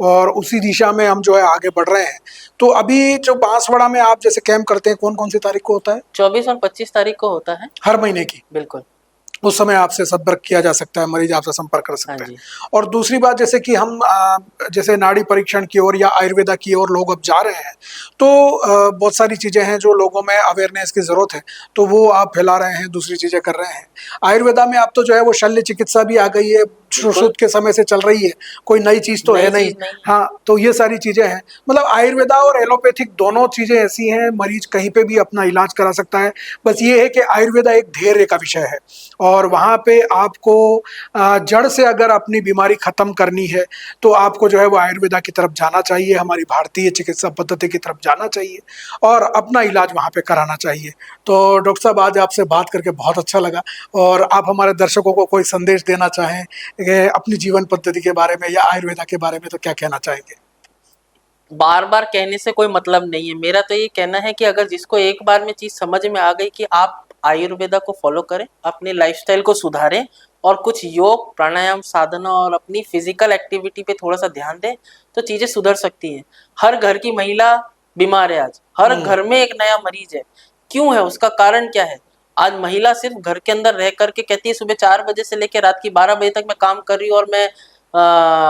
और उसी दिशा में हम जो है आगे बढ़ रहे हैं। तो अभी जो बांसवाड़ा में आप जैसे कैंप करते हैं, कौन कौन सी तारीख को होता है? 24 और 25 तारीख को होता है, हर महीने की। बिल्कुल, उस समय आपसे संपर्क किया जा सकता है, मरीज आपसे संपर्क कर सकते हैं। और दूसरी बात, जैसे कि हम जैसे नाड़ी परीक्षण की ओर या आयुर्वेदा की ओर लोग अब जा रहे हैं तो बहुत सारी चीज़ें हैं जो लोगों में अवेयरनेस की ज़रूरत है, तो वो आप फैला रहे हैं, दूसरी चीज़ें कर रहे हैं। आयुर्वेदा में अब तो जो है वो शल्य चिकित्सा भी आ गई है, सुश्रुत के समय से चल रही है, कोई नई चीज़ तो है नहीं। हाँ, तो ये सारी चीज़ें हैं। मतलब आयुर्वेदा और एलोपैथिक दोनों चीज़ें ऐसी हैं, मरीज कहीं पे भी अपना इलाज करा सकता है। बस ये है कि आयुर्वेदा एक धैर्य का विषय है और वहाँ पे आपको जड़ से अगर अपनी बीमारी खत्म करनी है तो आपको जो है वो आयुर्वेदा की तरफ जाना चाहिए, हमारी भारतीय चिकित्सा पद्धति की तरफ जाना चाहिए और अपना इलाज वहाँ पे कराना चाहिए। तो डॉक्टर साहब, आज आपसे बात करके बहुत अच्छा लगा, और आप हमारे दर्शकों को कोई संदेश देना चाहें अपनी जीवन पद्धति के बारे में या आयुर्वेदा के बारे में, तो क्या कहना चाहेंगे? बार बार कहने से कोई मतलब नहीं है। मेरा तो ये कहना है कि अगर जिसको एक बार में चीज समझ में आ गई कि आप आयुर्वेदा को फॉलो करें, अपने लाइफस्टाइल को सुधारें और कुछ योग प्राणायाम साधना और अपनी फिजिकल एक्टिविटी पे थोड़ा सा ध्यान दें तो चीजें सुधर सकती हैं। हर घर की महिला बीमार है, आज हर घर में एक नया मरीज है। क्यों है? उसका कारण क्या है? आज महिला सिर्फ घर के अंदर रह करके कहती है सुबह 4 बजे से लेकर रात की 12 बजे तक मैं काम कर रही हूँ और मैं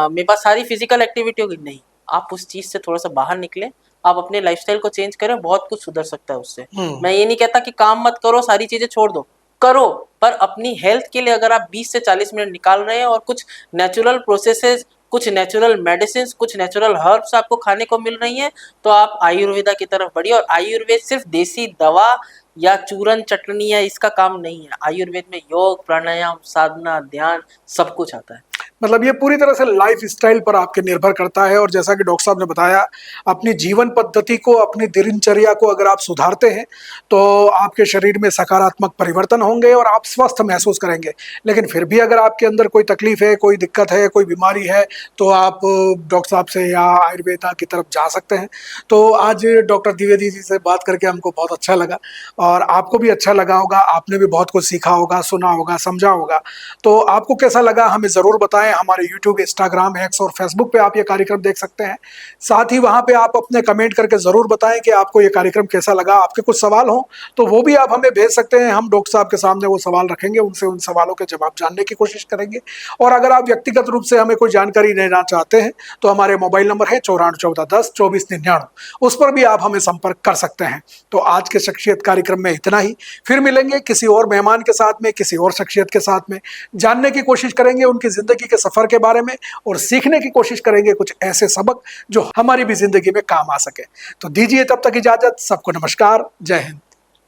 मेरे पास सारी फिजिकल एक्टिविटी होगी। नहीं, आप उस चीज से थोड़ा सा बाहर निकले, आप अपने लाइफस्टाइल को चेंज करें, बहुत कुछ सुधर सकता है उससे। मैं ये नहीं कहता कि काम मत करो, सारी चीजें छोड़ दो, करो, पर अपनी हेल्थ के लिए अगर आप 20 से 40 मिनट निकाल रहे हैं और कुछ नेचुरल प्रोसेसेस, कुछ नेचुरल मेडिसिन, कुछ नेचुरल हर्ब्स आपको खाने को मिल रही हैं तो आप आयुर्वेदा की तरफ बढ़िए। और आयुर्वेद सिर्फ देसी दवा या चूरन चटनी या इसका काम नहीं है। आयुर्वेद में योग प्राणायाम साधना ध्यान सब कुछ आता है। मतलब ये पूरी तरह से लाइफ स्टाइल पर आपके निर्भर करता है। और जैसा कि डॉक्टर साहब ने बताया, अपनी जीवन पद्धति को, अपनी दिनचर्या को अगर आप सुधारते हैं तो आपके शरीर में सकारात्मक परिवर्तन होंगे और आप स्वस्थ महसूस करेंगे। लेकिन फिर भी अगर आपके अंदर कोई तकलीफ है, कोई दिक्कत है, कोई बीमारी है, तो आप डॉक्टर साहब से या आयुर्वेदा की तरफ जा सकते हैं। तो आज डॉक्टर द्विवेदी जी से बात करके हमको बहुत अच्छा लगा और आपको भी अच्छा लगा होगा। आपने भी बहुत कुछ सीखा होगा, सुना होगा, समझा होगा। तो आपको कैसा लगा हमें ज़रूर बताएं। हमारे यूट्यूब, इंस्टाग्राम, एक्स और फेसबुक पे आप ये कार्यक्रम देख सकते हैं। साथ ही वहाँ पे आप अपने कमेंट करके ज़रूर बताएं कि आपको ये कार्यक्रम कैसा लगा। आपके कुछ सवाल हों तो वो भी आप हमें भेज सकते हैं। हम डॉक्टर साहब के सामने वो सवाल रखेंगे, उनसे उन सवालों के जवाब जानने की कोशिश करेंगे। और अगर आप व्यक्तिगत रूप से हमें कोई जानकारी लेना चाहते हैं तो हमारे मोबाइल नंबर है 9414102499, उस पर भी आप हमें संपर्क कर सकते हैं। तो आज के शख्सियत कार्यक्रम में इतना ही। फिर मिलेंगे किसी और मेहमान के साथ में, किसी और शख्सियत के साथ में। जानने की कोशिश करेंगे उनकी जिंदगी के सफर के बारे में और सीखने की कोशिश करेंगे कुछ ऐसे सबक जो हमारी भी जिंदगी में काम आ सके। तो दीजिए तब तक इजाजत। सबको नमस्कार। जय हिंद।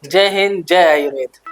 जय हिंद, जय आयुर्वेद।